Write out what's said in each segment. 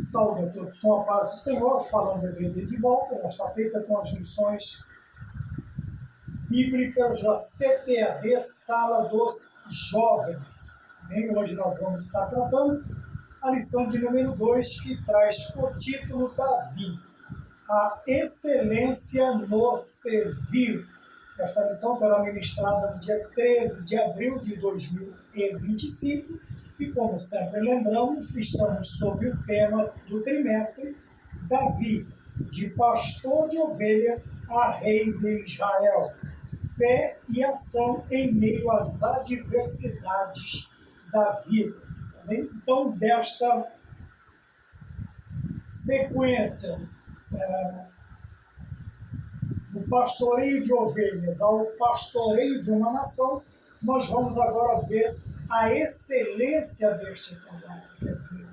Saúde a todos com a paz do Senhor, falando de volta, nesta feita com as lições bíblicas da CTAD, Sala dos Jovens. Hoje nós vamos estar tratando a lição de número 2, que traz o título Davi, a excelência no servir. Esta lição será ministrada no dia 13 de abril de 2025 e, como sempre lembramos, estamos sob o tema do trimestre, Davi, de pastor de ovelha a rei de Israel, fé e ação em meio às adversidades da vida. Então, desta sequência do pastoreio de ovelhas ao pastoreio de uma nação, nós vamos agora ver a excelência deste trabalho, quer dizer,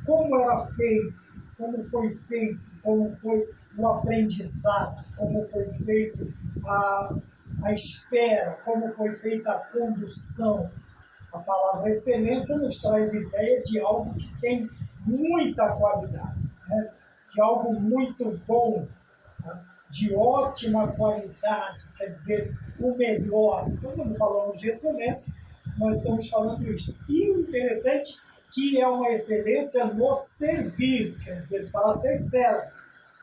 como era feito, como foi feito, como foi o aprendizado, como foi feito a espera, como foi feita a condução. A palavra excelência nos traz ideia de algo que tem muita qualidade, né? De algo muito bom, né? De ótima qualidade, quer dizer, o melhor. Quando falamos de excelência, nós estamos falando isso. E o interessante é que é uma excelência no servir, quer dizer, para ser servo.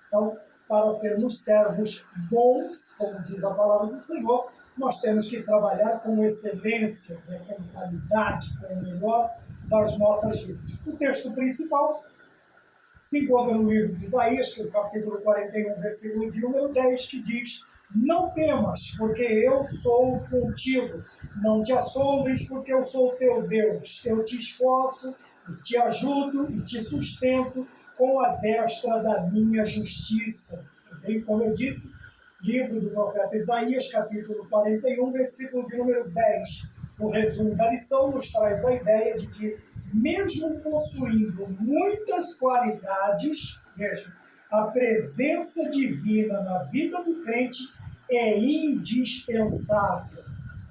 Então, para sermos servos bons, como diz a palavra do Senhor, nós temos que trabalhar com excelência, né, com qualidade, com o melhor das nossas vidas. O texto principal se encontra no livro de Isaías, que é o capítulo 41, versículo de número 10, que diz: não temas, porque eu sou contigo. Não te assombres, porque eu sou teu Deus. Eu te esforço, e te ajudo e te sustento com a destra da minha justiça. Bem, como eu disse, livro do profeta Isaías, capítulo 41, versículo de número 10. O resumo da lição nos traz a ideia de que, mesmo possuindo muitas qualidades, veja, a presença divina na vida do crente é indispensável.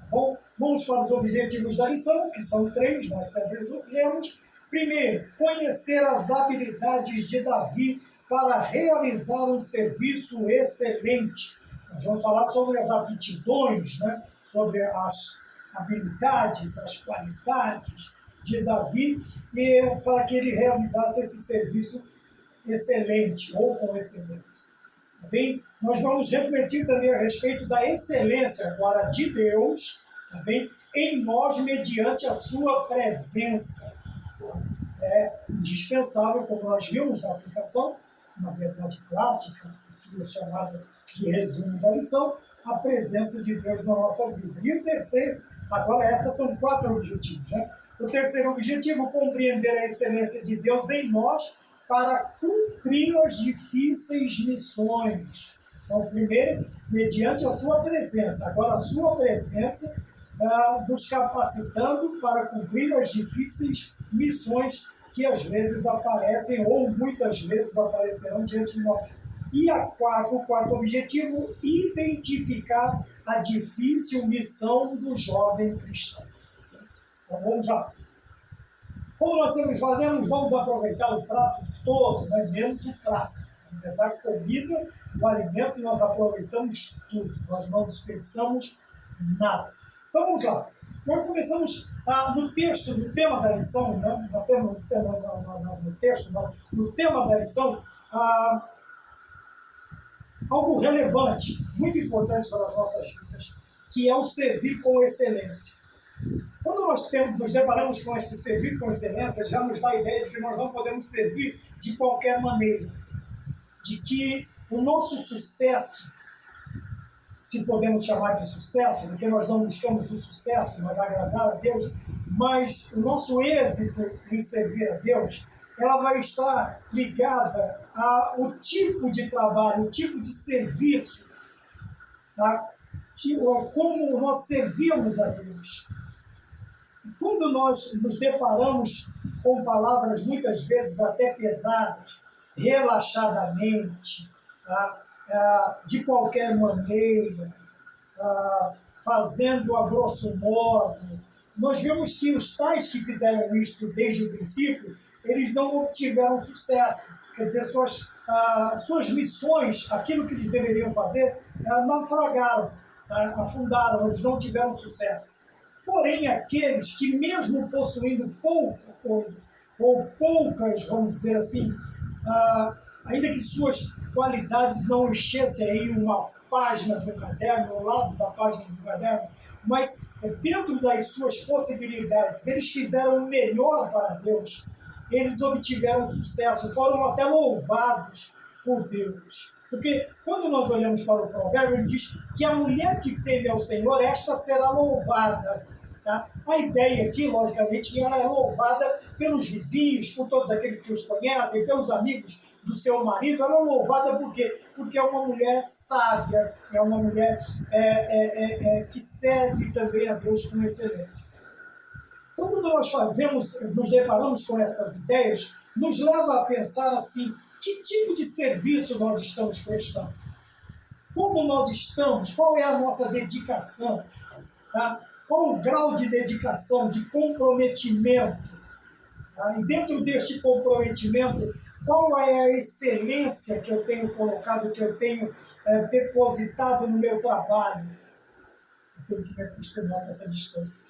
Bom, vamos para os objetivos da lição, que são 3, nós sempre lemos. Primeiro, conhecer as habilidades de Davi para realizar um serviço excelente. Nós vamos falar sobre as aptidões, né? Sobre as habilidades, as qualidades de Davi, para que ele realizasse esse serviço excelente, ou com excelência. Tá bem? Nós vamos refletir também a respeito da excelência agora de Deus, tá bem? Em nós, mediante a sua presença. É indispensável, como nós vimos na aplicação, na verdade prática, que é chamada de resumo da lição, a presença de Deus na nossa vida. E o terceiro, agora estas são 4 objetivos, né? O terceiro objetivo, compreender a excelência de Deus em nós para cumprir as difíceis missões. Então, primeiro, mediante a sua presença. Agora, a sua presença nos capacitando para cumprir as difíceis missões que às vezes aparecem ou muitas vezes aparecerão diante de nós. E o quarto objetivo, identificar a difícil missão do jovem cristão. Então vamos lá. Como nós sempre fazemos, vamos aproveitar o prato todo, né? Menos o prato. Apesar da comida, o alimento, nós aproveitamos tudo. Nós não desperdiçamos nada. Então vamos lá. Nós começamos no texto, no tema da lição, né? No tema da lição, algo relevante, muito importante para as nossas vidas, que é o servir com excelência. Quando nós nos deparamos com esse servir com excelência, já nos dá a ideia de que nós não podemos servir de qualquer maneira, de que o nosso sucesso, se podemos chamar de sucesso, porque nós não buscamos o sucesso, mas agradar a Deus, mas o nosso êxito em servir a Deus, ela vai estar ligada ao tipo de trabalho, o tipo de serviço, tá? Como nós servimos a Deus. Quando nós nos deparamos com palavras muitas vezes até pesadas, relaxadamente, tá? De qualquer maneira, fazendo a grosso modo, nós vemos que os tais que fizeram isto desde o princípio eles não obtiveram sucesso. Quer dizer, suas missões, aquilo que eles deveriam fazer, naufragaram, afundaram, eles não tiveram sucesso. Porém, aqueles que mesmo possuindo pouca coisa, ou poucas, vamos dizer assim, ainda que suas qualidades não enchessem aí uma página de um caderno, ao lado da página do caderno, mas dentro das suas possibilidades, eles fizeram o melhor para Deus, eles obtiveram sucesso, foram até louvados por Deus. Porque quando nós olhamos para o provérbio, ele diz que a mulher que teme ao Senhor, esta será louvada. Tá? A ideia aqui, logicamente, ela é louvada pelos vizinhos, por todos aqueles que os conhecem, pelos amigos do seu marido. Ela é louvada por quê? Porque é uma mulher sábia, é uma mulher que serve também a Deus com excelência. Então, quando nós nos deparamos com essas ideias, nos leva a pensar assim, que tipo de serviço nós estamos prestando? Como nós estamos? Qual é a nossa dedicação? Tá? Qual o grau de dedicação, de comprometimento? Tá? E dentro deste comprometimento, qual é a excelência que eu tenho colocado, que eu tenho depositado no meu trabalho? Eu tenho que me acostumar com essa distância.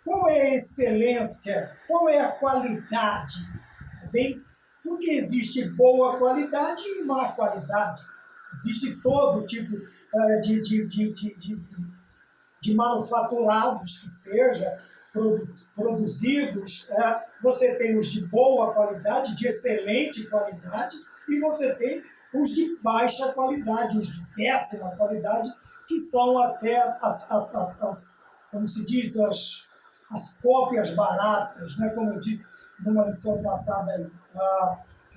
Qual é a excelência? Qual é a qualidade? Tá bem? Porque existe boa qualidade e má qualidade. Existe todo tipo de manufaturados que seja produzidos. Você tem os de boa qualidade, de excelente qualidade, e você tem os de baixa qualidade, os de péssima qualidade, que são até como se diz, as cópias baratas, né? Como eu disse numa lição passada aí.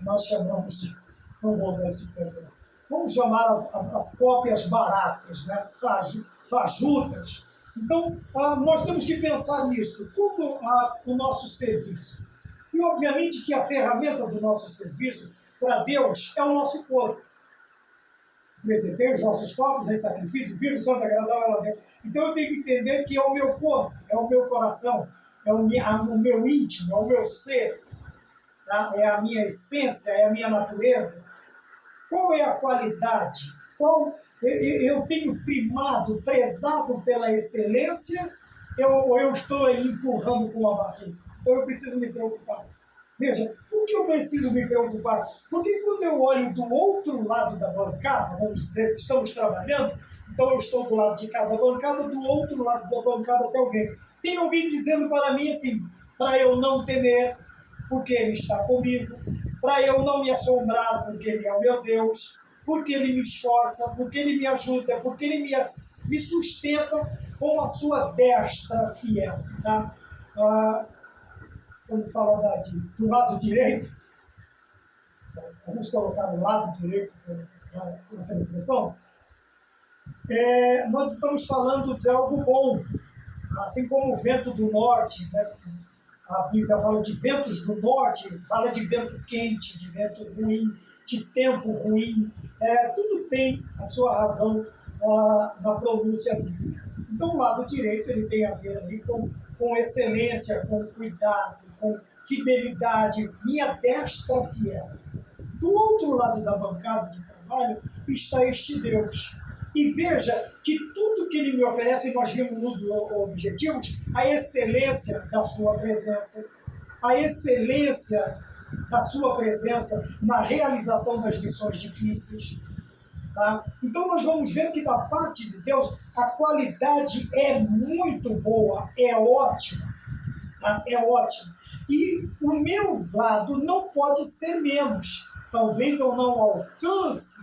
Nós chamamos, não vou usar esse termo, vamos chamar as cópias baratas, né? Fajutas. Então, nós temos que pensar nisso, como o nosso serviço. E, obviamente, que a ferramenta do nosso serviço para Deus é o nosso corpo. Apresentei os nossos corpos em sacrifício, vivo, santo, agradável a Deus. Então, eu tenho que entender que é o meu corpo, é o meu coração, é o meu íntimo, é o meu ser. Tá? É a minha essência, é a minha natureza. Qual é a qualidade? Eu tenho prezado pela excelência, ou eu estou aí empurrando com a barriga? Então eu preciso me preocupar. Veja, por que eu preciso me preocupar? Porque quando eu olho do outro lado da bancada, vamos dizer que estamos trabalhando, então eu estou do lado de cada bancada, do outro lado da bancada tem alguém. Tem alguém dizendo para mim assim, para eu não temer, porque Ele está comigo, para eu não me assombrar, porque Ele é o meu Deus, porque Ele me esforça, porque Ele me ajuda, porque Ele me sustenta com a sua destra fiel. Tá? Quando fala do lado direito, então, vamos colocar o lado direito para a impressão, nós estamos falando de algo bom, assim como o vento do norte, né? A Bíblia fala de ventos do norte, fala de vento quente, de vento ruim, de tempo ruim. Tudo tem a sua razão na pronúncia bíblica. Então, o lado direito ele tem a ver ali com excelência, com cuidado, com fidelidade, minha destra fiel. Do outro lado da bancada de trabalho está este Deus. E veja que tudo que Ele me oferece, nós vimos nos objetivos, a excelência da sua presença, a excelência da sua presença na realização das missões difíceis. Tá? Então nós vamos ver que da parte de Deus a qualidade é muito boa, é ótima. Tá? É ótima. E o meu lado não pode ser menos. Talvez eu não alcance,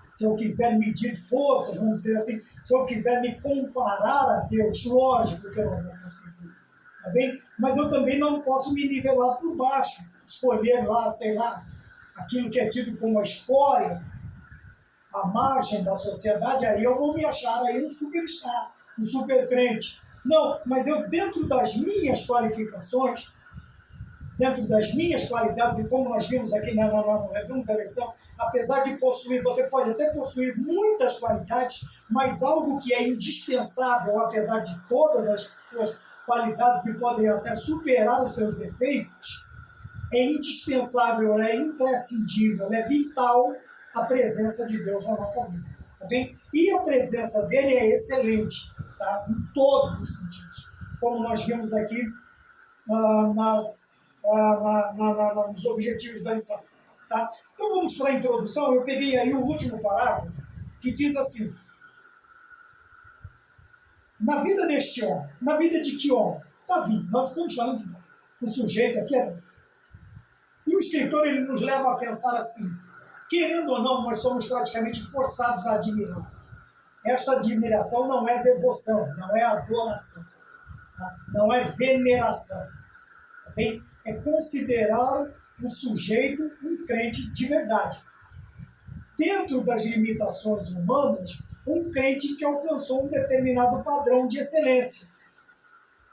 se eu quiser medir forças, vamos dizer assim, se eu quiser me comparar a Deus, lógico que eu não vou conseguir, tá bem? Mas eu também não posso me nivelar por baixo, escolher lá, sei lá, aquilo que é tido como a escória, a margem da sociedade, aí eu vou me achar aí um superstar, um supercrente. Não, mas eu dentro das minhas qualificações, dentro das minhas qualidades, e como nós vimos aqui no resumo da lição, apesar de possuir, você pode até possuir muitas qualidades, mas algo que é indispensável, apesar de todas as suas qualidades e podem até superar os seus defeitos, é indispensável, é imprescindível, é vital a presença de Deus na nossa vida, tá bem? E a presença dele é excelente, tá? Em todos os sentidos, como nós vimos aqui nos objetivos da lição, tá? Então vamos para a introdução. Eu peguei aí o último parágrafo, que diz assim: na vida deste homem, na vida de que homem? Davi. Nós estamos falando de Davi. O sujeito aqui é Davi. E o escritor ele nos leva a pensar assim: querendo ou não, nós somos praticamente forçados a admirar. Esta admiração não é devoção, não é adoração, tá? Não é veneração. Tá bem? É considerar o sujeito um crente de verdade. Dentro das limitações humanas, um crente que alcançou um determinado padrão de excelência,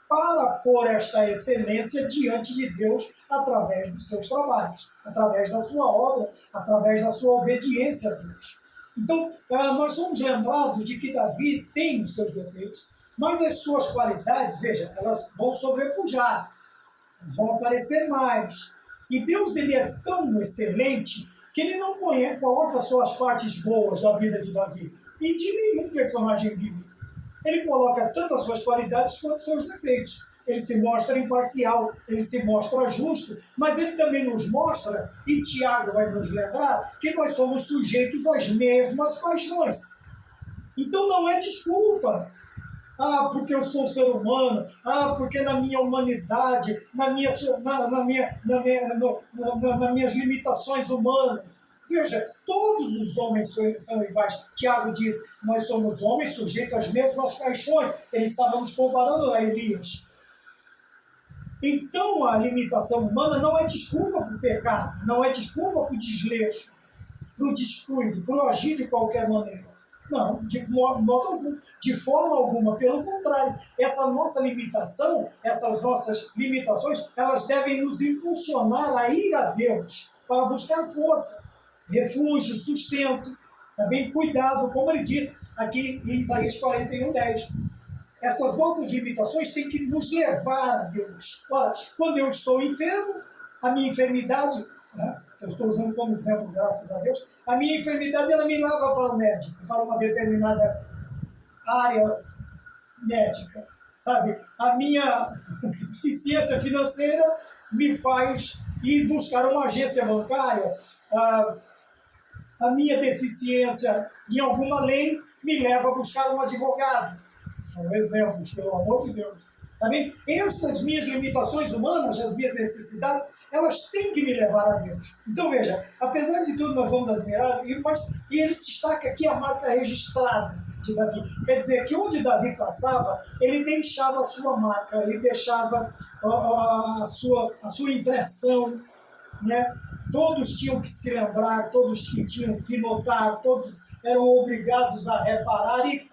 para pôr esta excelência diante de Deus através dos seus trabalhos, através da sua obra, através da sua obediência a Deus. Então, nós somos lembrados de que Davi tem os seus defeitos, mas as suas qualidades, veja, elas vão sobrepujar, elas vão aparecer mais. E Deus ele é tão excelente que ele não coloca só as partes boas da vida de Davi e de nenhum personagem bíblico. Ele coloca tanto as suas qualidades quanto os seus defeitos. Ele se mostra imparcial, ele se mostra justo, mas ele também nos mostra, e Tiago vai nos lembrar, que nós somos sujeitos às mesmas paixões. Então não é desculpa. Porque eu sou um ser humano, porque na minha humanidade, nas minhas limitações humanas. Veja, todos os homens são iguais. Tiago diz, nós somos homens sujeitos às mesmas paixões. Ele estava nos comparando a Elias. Então a limitação humana não é desculpa para o pecado, não é desculpa para o desleixo, para o descuido, para o agir de qualquer maneira. Não, de modo algum, de forma alguma. Pelo contrário, essa nossa limitação, essas nossas limitações, elas devem nos impulsionar a ir a Deus para buscar força, refúgio, sustento, também cuidado, como ele disse aqui em Isaías 41:10. Essas nossas limitações têm que nos levar a Deus. Ora, quando eu estou enfermo, a minha enfermidade, né, eu estou usando como exemplo, graças a Deus, a minha enfermidade ela me leva para o médico, para uma determinada área médica, sabe? A minha deficiência financeira me faz ir buscar uma agência bancária, a minha deficiência em alguma lei me leva a buscar um advogado. São exemplos, pelo amor de Deus. Também essas minhas limitações humanas, as minhas necessidades, elas têm que me levar a Deus. Então veja, apesar de tudo nós vamos admirar, e ele destaca aqui a marca registrada de Davi. Quer dizer que onde Davi passava, ele deixava a sua marca, ele deixava a sua impressão, né? Todos tinham que se lembrar, todos tinham que notar, todos eram obrigados a reparar e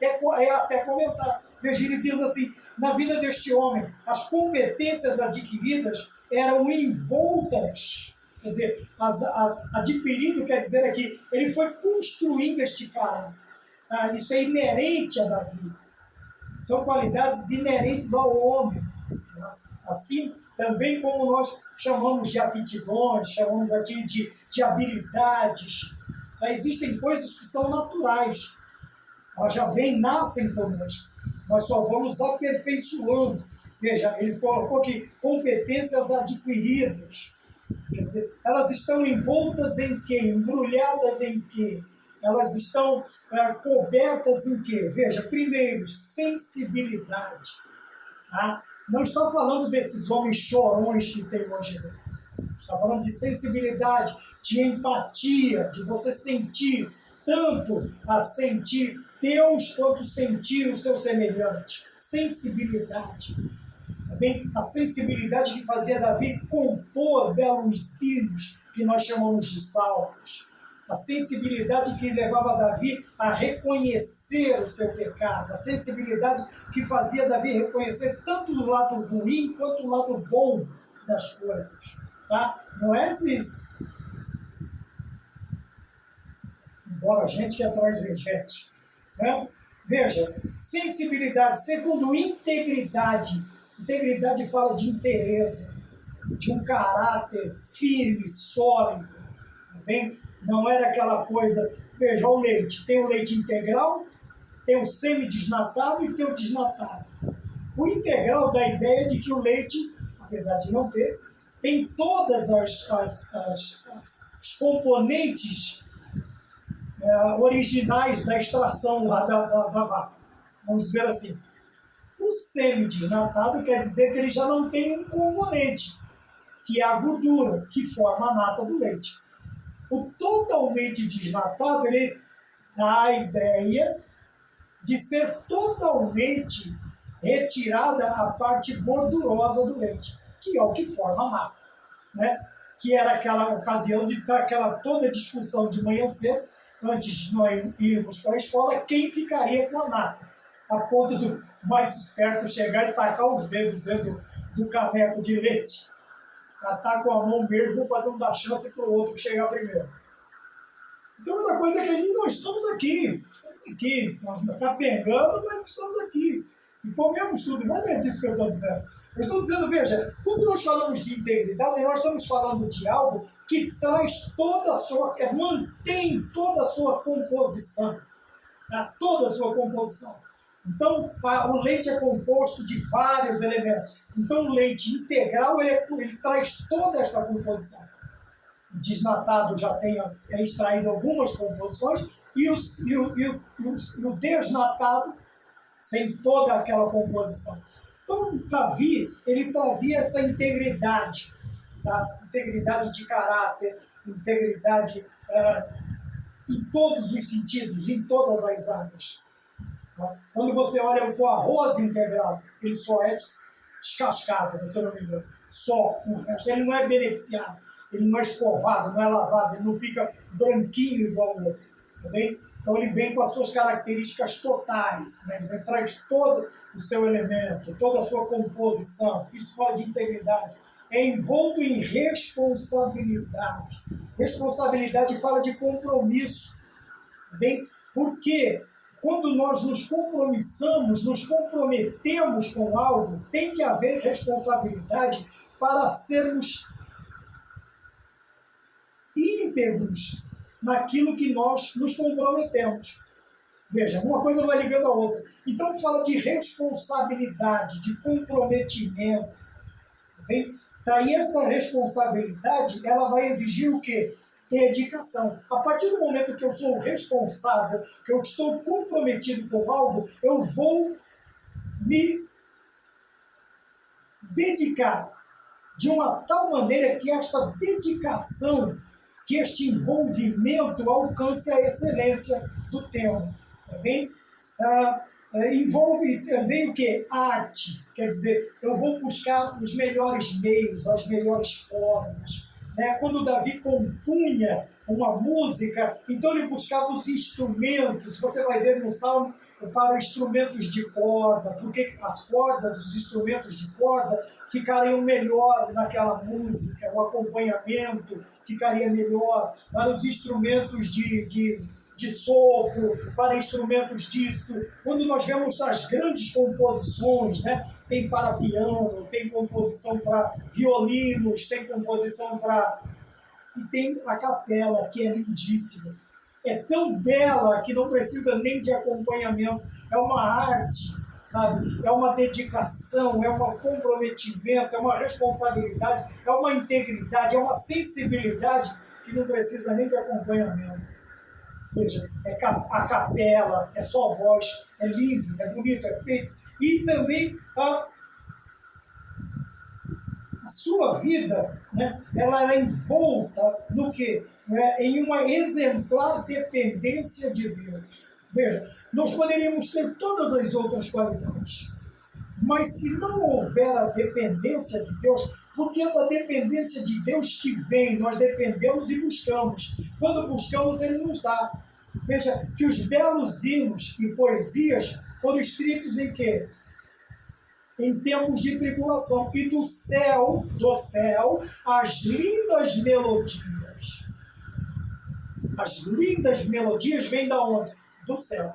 até comentar. Veja, ele diz assim, na vida deste homem, as competências adquiridas eram envoltas. Quer dizer, adquirido quer dizer aqui, ele foi construindo este caráter. Isso é inerente a Davi. São qualidades inerentes ao homem. Assim, também como nós chamamos de aptidões, chamamos aqui de habilidades, existem coisas que são naturais. Elas já nascem conosco. Nós só vamos aperfeiçoando. Veja, ele colocou aqui competências adquiridas. Quer dizer, elas estão envoltas em quê? Embrulhadas em quê? Elas estão cobertas em quê? Veja, primeiro, sensibilidade. Tá? Não está falando desses homens chorões que tem hoje. Está falando de sensibilidade, de empatia, de você sentir, tanto a sentir Deus quanto sentir o seu semelhante. Sensibilidade. Também a sensibilidade que fazia Davi compor belos hinos, que nós chamamos de salmos. A sensibilidade que levava Davi a reconhecer o seu pecado, a sensibilidade que fazia Davi reconhecer tanto o lado ruim quanto o lado bom das coisas. Tá? Não é esses... Embora gente que atrás de gente. Né? Veja, sensibilidade. Segundo, integridade. Integridade fala de interesse. de um caráter firme, sólido, tá bem? Não era aquela coisa, veja, o leite, tem o leite integral, tem o semi-desnatado e tem o desnatado. O integral dá a ideia de que o leite, apesar de não ter, tem todas as componentes originais da extração lá da vaca, vamos dizer assim. O semi-desnatado quer dizer que ele já não tem um componente, que é a gordura, que forma a nata do leite. O totalmente desnatado, ele dá a ideia de ser totalmente retirada a parte gordurosa do leite, que é o que forma a nata, né? Que era aquela ocasião de estar aquela toda discussão de manhã cedo, antes de nós irmos para a escola, quem ficaria com a nata, a ponto do mais esperto chegar e tacar os dedos dentro do caneco de leite, catar com a mão mesmo para não dar chance para o outro chegar primeiro. Então, uma coisa é que nós estamos aqui, nós capengando, mas estamos aqui. E comemos tudo, mas não é disso que eu estou dizendo. Eu estou dizendo, veja, quando nós falamos de integridade, nós estamos falando de algo que traz toda a sua, mantém toda a sua composição. Tá? Toda a sua composição. Então, o leite é composto de vários elementos. Então, o leite integral, ele traz toda esta composição. O desnatado já tem extraído algumas composições e o desnatado sem toda aquela composição. Então, Davi, ele trazia essa integridade, tá? Integridade de caráter, integridade em todos os sentidos, em todas as áreas. Tá? Quando você olha para o arroz integral, ele só é descascado, se eu não me engano. Só, o resto, ele não é beneficiado, ele não é escovado, não é lavado, ele não fica branquinho igual o outro. Tá bem? Então ele vem com as suas características totais, né? Ele traz todo o seu elemento, toda a sua composição. Isso fala de integridade. É envolto em responsabilidade. Responsabilidade fala de compromisso. Bem? Porque quando nós nos compromissamos, nos comprometemos com algo, tem que haver responsabilidade para sermos íntegros naquilo que nós nos comprometemos. Veja, uma coisa vai ligando à outra. Então fala de responsabilidade, de comprometimento. Tá bem? Daí essa responsabilidade, ela vai exigir o quê? Dedicação. A partir do momento que eu sou responsável, que eu estou comprometido com algo, eu vou me dedicar de uma tal maneira que esta dedicação, que este envolvimento alcance a excelência do tema. Tá bem? Envolve também o quê? Arte. Quer dizer, eu vou buscar os melhores meios, as melhores formas. Né? Quando Davi compunha uma música, então ele buscava os instrumentos. Você vai ver no Salmo para instrumentos de corda, porque as cordas, os instrumentos de corda ficariam melhor naquela música, o acompanhamento ficaria melhor, para os instrumentos de sopro, para instrumentos disto. Quando nós vemos as grandes composições, né? Tem para piano, tem composição para violinos, tem composição para... E tem a capela, que é lindíssima. É tão bela que não precisa nem de acompanhamento. É uma arte, sabe? É uma dedicação, é um comprometimento, é uma responsabilidade, é uma integridade, é uma sensibilidade que não precisa nem de acompanhamento. Veja, a capela, é só voz, é lindo, é bonito, é feito. E também a sua vida, né, ela é envolta no quê? Em uma exemplar dependência de Deus. Veja, nós poderíamos ter todas as outras qualidades, mas se não houver a dependência de Deus, porque é da dependência de Deus que vem, nós dependemos e buscamos. Quando buscamos, Ele nos dá. Veja, que os belos hinos e poesias foram escritos em quê? Em tempos de tribulação. E do céu, as lindas melodias. As lindas melodias vêm da onde? Do céu.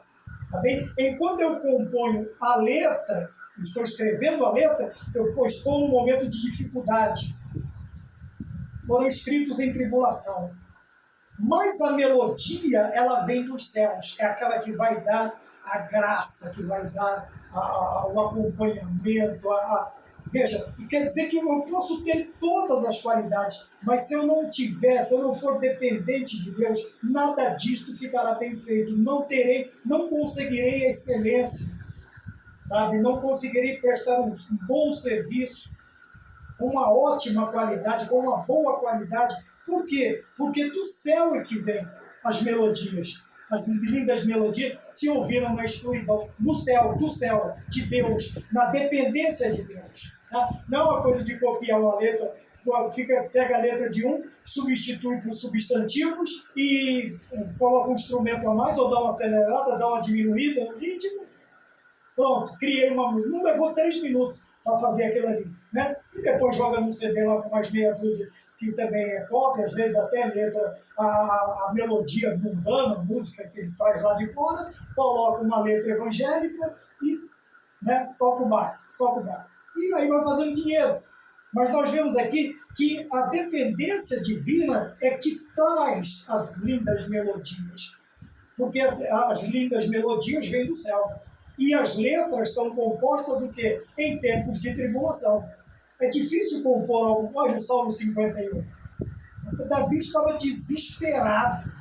Tá bem? Enquanto eu componho a letra, estou escrevendo a letra, eu estou num momento de dificuldade. foram escritos em tribulação. Mas a melodia, ela vem dos céus, é aquela que vai dar a graça, que vai dar o acompanhamento. Veja, quer dizer que eu posso ter todas as qualidades, mas se eu não tiver, se eu não for dependente de Deus, nada disto ficará bem feito. Não conseguirei a excelência, sabe? Não conseguirei prestar um bom serviço, com uma ótima qualidade, com uma boa qualidade. Por quê? Porque do céu é que vem as melodias. As lindas melodias se ouviram na escuridão, no céu, do céu, de Deus, na dependência de Deus. Tá? Não é uma coisa de copiar uma letra, pega a letra de um, substitui por substantivos e coloca um instrumento a mais, ou dá uma acelerada, dá uma diminuída no ritmo. Pronto, criei uma música. Não levou 3 minutos para fazer aquilo ali. Né? E depois joga num CD lá com mais meia dúzia, que também é cópia, às vezes até letra, a melodia mundana, a música que ele traz lá de fora, coloca uma letra evangélica e, né, toca o bar. E aí vai fazendo dinheiro. Mas nós vemos aqui que a dependência divina é que traz as lindas melodias. Porque as lindas melodias vêm do céu. E as letras são compostas o quê? Em tempos de tribulação. É difícil compor algo. Olha o Salmo 51. Davi estava desesperado.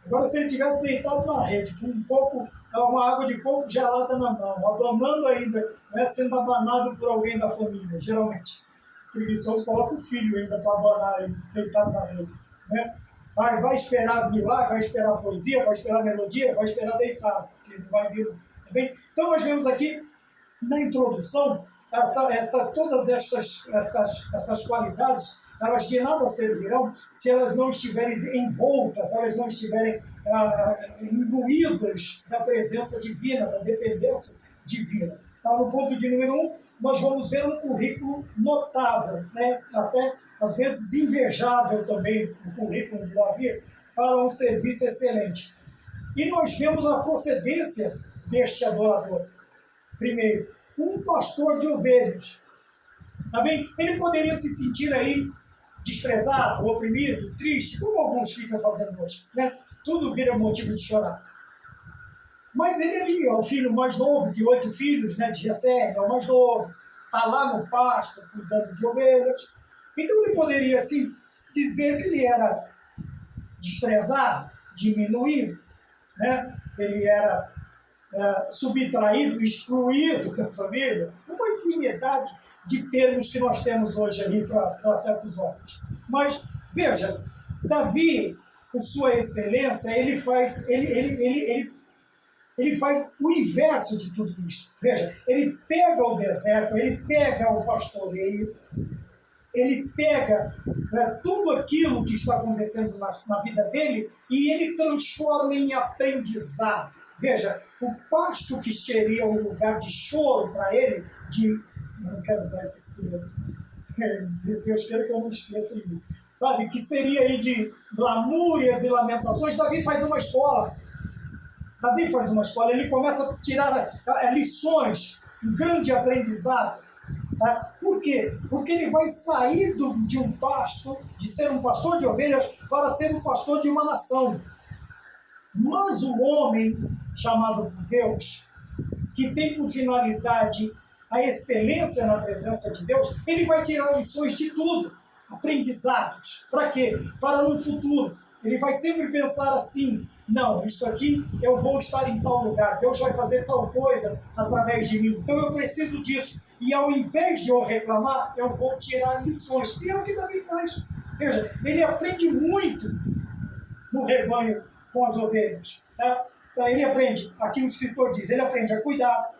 Agora, se ele tivesse deitado na rede, com uma água de coco gelada na mão, abanando ainda, né, sendo abanado por alguém da família, geralmente, preguiçoso coloca o filho ainda para abanar ele, deitado na rede. Né? Vai esperar milagre, vai esperar poesia, vai esperar melodia, vai esperar deitado, porque não vai vir. Tá bem? Então, nós vemos aqui, na introdução, todas estas qualidades, elas de nada servirão se elas não estiverem envoltas, se elas não estiverem imbuídas da presença divina, da dependência divina. Tá, no ponto de número 1, nós vamos ver um currículo notável, né? Até às vezes invejável também, o currículo de Davi, para um serviço excelente. E nós vemos a procedência deste adorador. Primeiro, um pastor de ovelhas. Tá bem? Ele poderia se sentir aí desprezado, oprimido, triste, como alguns ficam fazendo hoje. Né? Tudo vira motivo de chorar. Mas ele ali é o filho mais novo de 8 filhos, né, de Jessé, é o mais novo, está lá no pasto, cuidando de ovelhas. Então ele poderia, assim, dizer que ele era desprezado, diminuído, né? Ele era subtraído, excluído da família. Uma infinidade de termos que nós temos hoje aí para certos homens. Mas, veja, Davi, por sua excelência, ele faz o inverso de tudo isso. Veja, ele pega o deserto, ele pega o pastoreio, ele pega tudo aquilo que está acontecendo na vida dele e ele transforma em aprendizado. Veja, o pasto que seria um lugar de choro para ele, eu não quero usar esse termo, Deus queira que eu não esqueça isso, sabe, que seria aí de lamúrias e lamentações. Davi faz uma escola, ele começa a tirar lições, um grande aprendizado. Tá? Por quê? Porque ele vai sair de um pasto, de ser um pastor de ovelhas, para ser um pastor de uma nação. Mas o homem, chamado por Deus, que tem por finalidade a excelência na presença de Deus, ele vai tirar lições de tudo, aprendizados. Para quê? Para um futuro. Ele vai sempre pensar assim: não, isso aqui eu vou estar em tal lugar, Deus vai fazer tal coisa através de mim, então eu preciso disso. E ao invés de eu reclamar, eu vou tirar lições. E é o que Davi faz. Veja, ele aprende muito no rebanho com as ovelhas. Tá? Ele aprende, aqui o escritor diz, ele aprende a cuidar,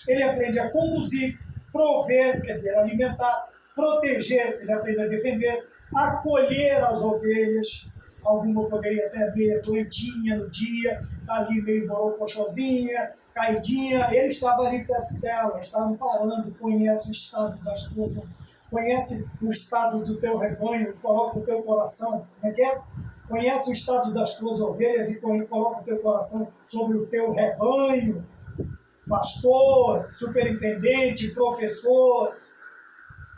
ele aprende a conduzir, prover, quer dizer, alimentar, proteger, ele aprende a defender, acolher as ovelhas. Alguma poderia até ver doentinha no dia, ali meio borocochosinha, caidinha. Ele estava ali perto dela, estava amparando, conhece o estado das tuas, conhece o estado do teu rebanho, coloca o teu coração, como é que é? Conhece o estado das tuas ovelhas e coloca o teu coração sobre o teu rebanho. Pastor, superintendente, professor,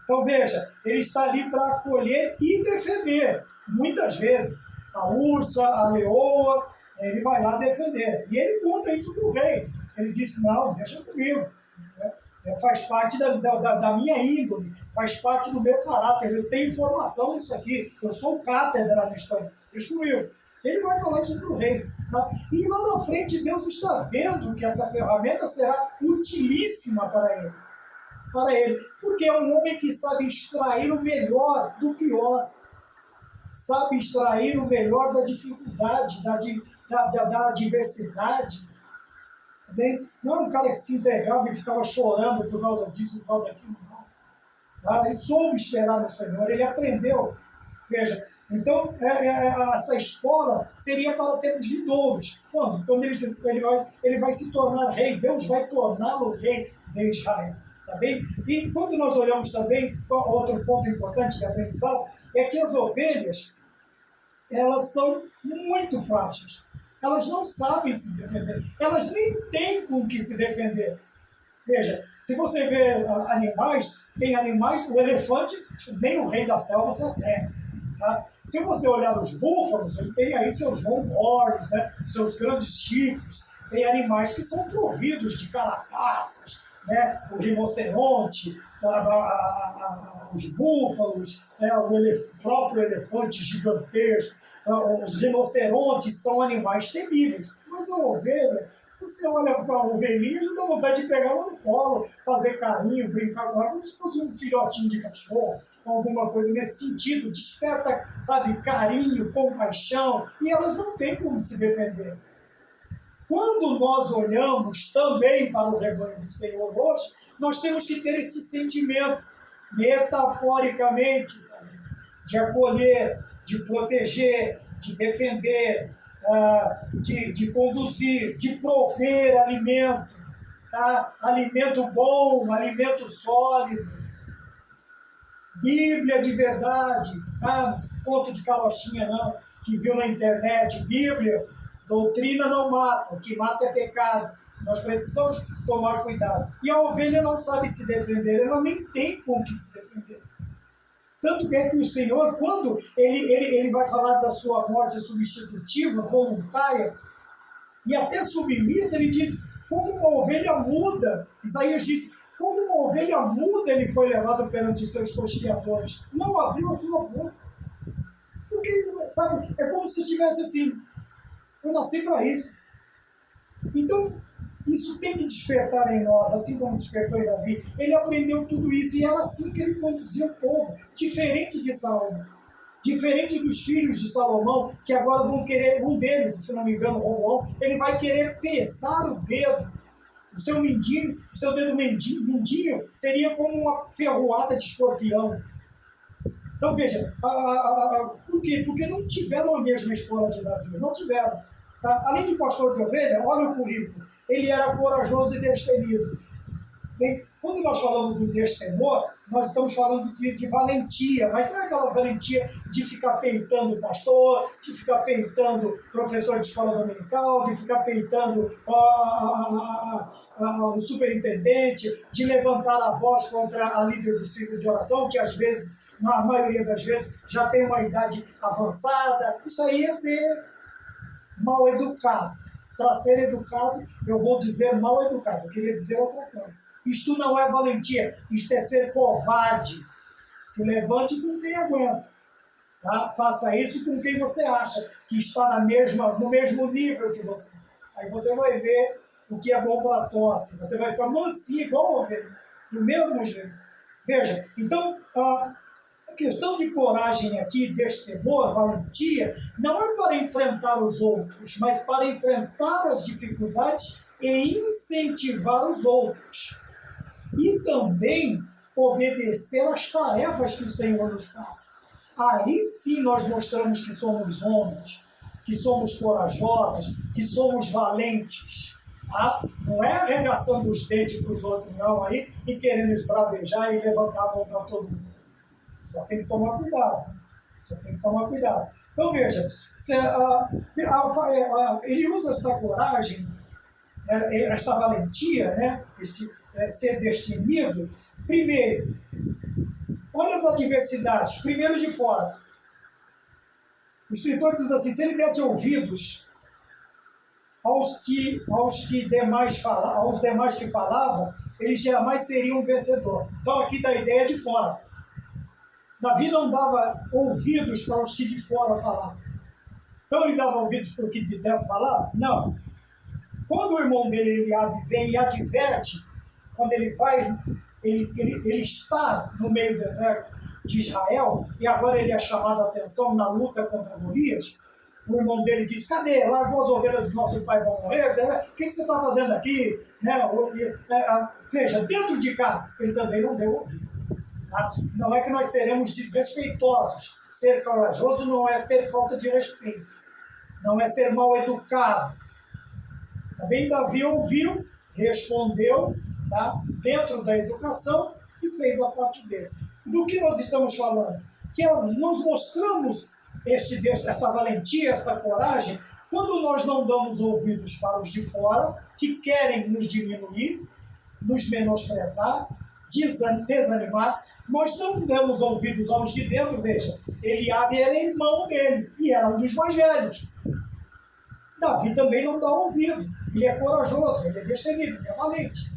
Então veja, ele está ali para acolher e defender. Muitas vezes, a ursa, a leoa, ele vai lá defender. E ele conta isso para o rei. Ele disse, não, deixa comigo. Faz parte da minha índole, faz parte do meu caráter, eu tenho informação nisso aqui, eu sou cátedra nisso aí, deixa comigo. Ele vai falar isso para o rei. Tá? E lá na frente Deus está vendo que essa ferramenta será utilíssima para ele. Porque é um homem que sabe extrair o melhor do pior, sabe extrair o melhor da dificuldade, da adversidade. Bem, não é um cara que se entregava e ficava chorando por causa disso, por causa daquilo, não. Tá? Ele soube esperar no Senhor, ele aprendeu. Veja, então essa escola seria para tempos vindouros. Quando ele vai se tornar rei, Deus vai torná-lo rei de Israel. Tá bem? E quando nós olhamos também, outro ponto importante de aprendizado, é que as ovelhas, elas são muito frágeis. Elas não sabem se defender. Elas nem têm com o que se defender. Veja, se você vê animais, tem animais, o elefante, nem o rei da selva se atreve. Tá? Se você olhar os búfalos, ele tem aí seus longhorns, né? Seus grandes chifres. Tem animais que são providos de carapaças, né? O rinoceronte, os búfalos, né? O próprio elefante gigantesco, os rinocerontes são animais temíveis. Mas a ovelha, você olha para a ovelhinha e dá vontade de pegar ela no colo, fazer carinho, brincar com ela, como se fosse um filhotinho de cachorro, alguma coisa nesse sentido, desperta, sabe, carinho, compaixão, e elas não têm como se defender. Quando nós olhamos também para o rebanho do Senhor hoje, nós temos que ter esse sentimento, metaforicamente, de acolher, de proteger, de defender, de conduzir, de prover alimento, tá? Alimento bom, alimento sólido, Bíblia de verdade, tá? Conto de carochinha não, que viu na internet, Bíblia, doutrina não mata, o que mata é pecado. Nós precisamos tomar cuidado. E a ovelha não sabe se defender, ela nem tem com o que se defender. Tanto é que o Senhor, quando ele vai falar da sua morte substitutiva, voluntária, e até submissa, ele diz, como uma ovelha muda. Isaías diz, como uma ovelha muda, ele foi levado perante os seus tosquiadores. Não abriu a sua boca. Porque, sabe, é como se estivesse assim, eu nasci para isso. Então, isso tem que despertar em nós, assim como despertou em Davi. Ele aprendeu tudo isso e era assim que ele conduzia o povo, diferente de Salomão. Diferente dos filhos de Salomão, que agora vão querer, um deles, se não me engano, Roboão, ele vai querer pesar o dedo, o seu mindinho, o seu dedo mindinho seria como uma ferroada de escorpião. Então veja, por quê? Porque não tiveram a mesma escola de Davi, não tiveram. Tá? Além de pastor de ovelha, olha o currículo, ele era corajoso e destemido. Bem, quando nós falamos do destemor, nós estamos falando de valentia, mas não é aquela valentia de ficar peitando o pastor, de ficar peitando o professor de escola dominical, de ficar peitando o superintendente, de levantar a voz contra a líder do círculo de oração, que às vezes, na maioria das vezes, já tem uma idade avançada. Isso aí é ser mal educado. Para ser educado, eu vou dizer mal educado, eu queria dizer outra coisa. Isto não é valentia, isto é ser covarde. Se levante com quem aguenta. Tá? Faça isso com quem você acha que está no mesmo nível que você. Aí você vai ver o que é bom para a tosse. Você vai ficar mansinho igual a ovelha, do mesmo jeito. Veja, então, a questão de coragem aqui, destemor, valentia, não é para enfrentar os outros, mas para enfrentar as dificuldades e incentivar os outros. E também obedecer às tarefas que o Senhor nos passa. Aí sim nós mostramos que somos homens, que somos corajosos, que somos valentes. Tá? Não é arregaçando os dentes para os outros, não, aí, e querendo esbravejar e levantar a mão para todo mundo. Só tem que tomar cuidado. Então veja, ele usa essa coragem, essa valentia, né? Ser destemido, primeiro, Olha as adversidades. Primeiro de fora. O escritor diz assim, se ele desse ouvidos aos demais que falavam, ele jamais seria um vencedor. Então aqui dá a ideia de fora. Davi não dava ouvidos para os que de fora falavam. Então ele dava ouvidos para o que de dentro falava? Não. Quando o irmão dele, Eliabe, vem e adverte, quando ele vai, ele está no meio do exército de Israel, e agora ele é chamado a atenção na luta contra Golias, o irmão dele diz, cadê? Largou as ovelhas do nosso pai vão morrer? O que você está fazendo aqui? Veja, dentro de casa, ele também não deu ouvido. Tá? Não é que nós seremos desrespeitosos. Ser corajoso não é ter falta de respeito. Não é ser mal educado. Também Davi ouviu, respondeu, tá? Dentro da educação e fez a parte dele. Do que nós estamos falando? Que nós mostramos esta valentia, esta coragem, quando nós não damos ouvidos para os de fora, que querem nos diminuir, nos menosprezar, desanimar, nós não damos ouvidos aos de dentro. Veja, Eliabe era irmão dele e era um dos mais velhos. Davi também não dá ouvido, ele é corajoso, ele é destemido, ele é valente.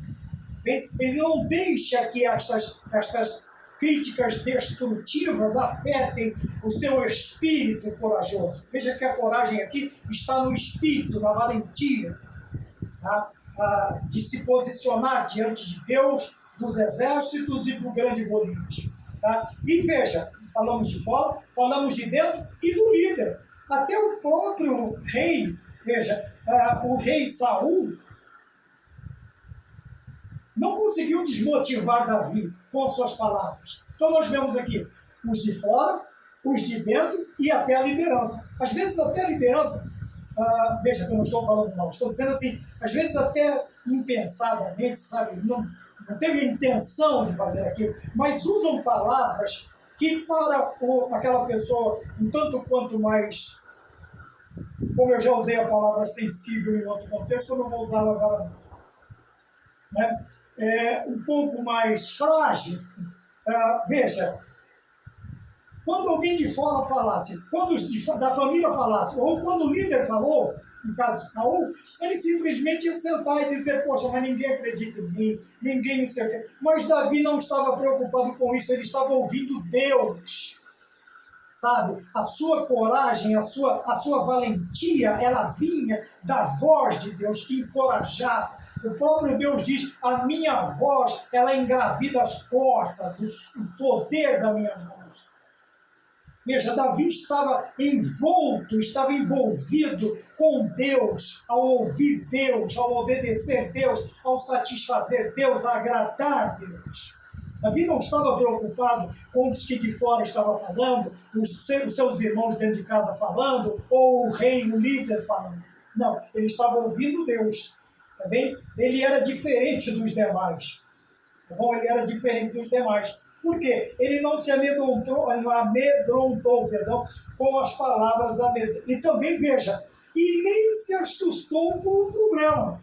Ele não deixa que estas críticas destrutivas afetem o seu espírito corajoso. Veja que a coragem aqui está no espírito, na valentia, tá? De se posicionar diante de Deus, dos exércitos e do grande Golias. Tá? E veja, falamos de fora, falamos de dentro e do líder. Até o próprio rei, veja, o rei Saul não conseguiu desmotivar Davi com suas palavras. Então nós vemos aqui os de fora, os de dentro e até a liderança. Às vezes até a liderança, veja que eu não estou falando mal, estou dizendo assim, às vezes até impensadamente, sabe, não teve a intenção de fazer aquilo, mas usam palavras que para aquela pessoa um tanto quanto mais, como eu já usei a palavra sensível em outro contexto, eu não vou usá-la agora não. Né? Um pouco mais frágil. Veja, quando alguém de fora falasse, quando os da família falasse, ou quando o líder falou, no caso de Saul, ele simplesmente ia sentar e dizer, poxa, mas ninguém acredita em mim, ninguém não sei o quê. Mas Davi não estava preocupado com isso, ele estava ouvindo Deus. Sabe, a sua coragem, a sua valentia, ela vinha da voz de Deus que encorajava. O próprio Deus diz, a minha voz, ela engravida as costas, o poder da minha voz. Veja, Davi estava envolvido com Deus, ao ouvir Deus, ao obedecer Deus, ao satisfazer Deus, a agradar Deus. Davi não estava preocupado com os que de fora estavam falando, os seus irmãos dentro de casa falando, ou o rei, o líder falando. Não, ele estava ouvindo Deus. Tá bem? Ele era diferente dos demais. Tá bom? Ele era diferente dos demais. Por quê? Ele não se amedrontou com as palavras amedrontadas. E também, veja, e nem se assustou com o problema.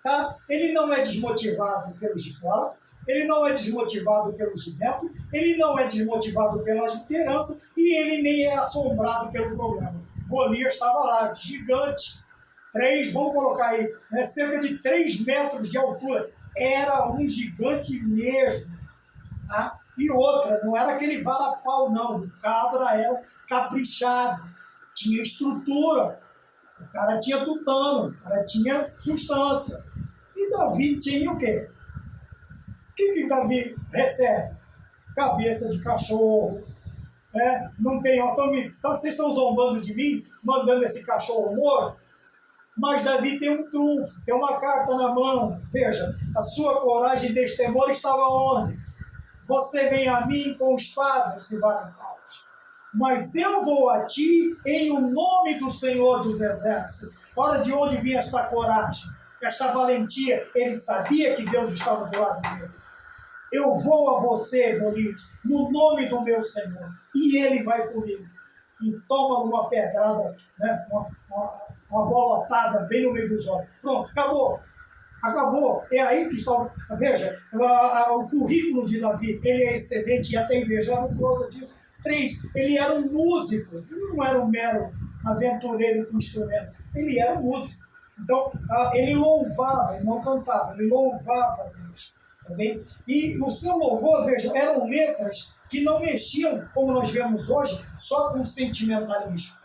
Tá? Ele não é desmotivado pelos de fora, ele não é desmotivado pelos de dentro, ele não é desmotivado pela liderança e ele nem é assombrado pelo problema. Golias estava lá, gigante, vamos colocar aí, né, cerca de 3 metros de altura. Era um gigante mesmo. Tá? E outra, não era aquele vara-pau, não. O cabra era caprichado, tinha estrutura, o cara tinha tutano, o cara tinha substância. E Davi tinha o quê? O que Davi recebe? Cabeça de cachorro. Né? Não tem, vocês estão zombando de mim, mandando esse cachorro morto? Mas Davi tem um trunfo, tem uma carta na mão. Veja, a sua coragem e destemor estava onde? Você vem a mim com espadas e varapaus, mas eu vou a ti em o nome do Senhor dos Exércitos. Olha de onde vinha esta coragem, esta valentia. Ele sabia que Deus estava do lado dele. Eu vou a você, Golias, no nome do meu Senhor, e ele vai comigo. E toma uma pedrada, né, uma bolotada bem no meio dos olhos. Pronto, acabou. Acabou. É aí que está. Veja, o currículo de Davi, ele é excelente e até invejável por causa disso. 3, ele era um músico, ele não era um mero aventureiro com instrumento, ele era um músico. Então, ele louvava, ele não cantava, ele louvava a Deus. Tá bem? E o seu louvor, veja, eram letras que não mexiam, como nós vemos hoje, só com sentimentalismo.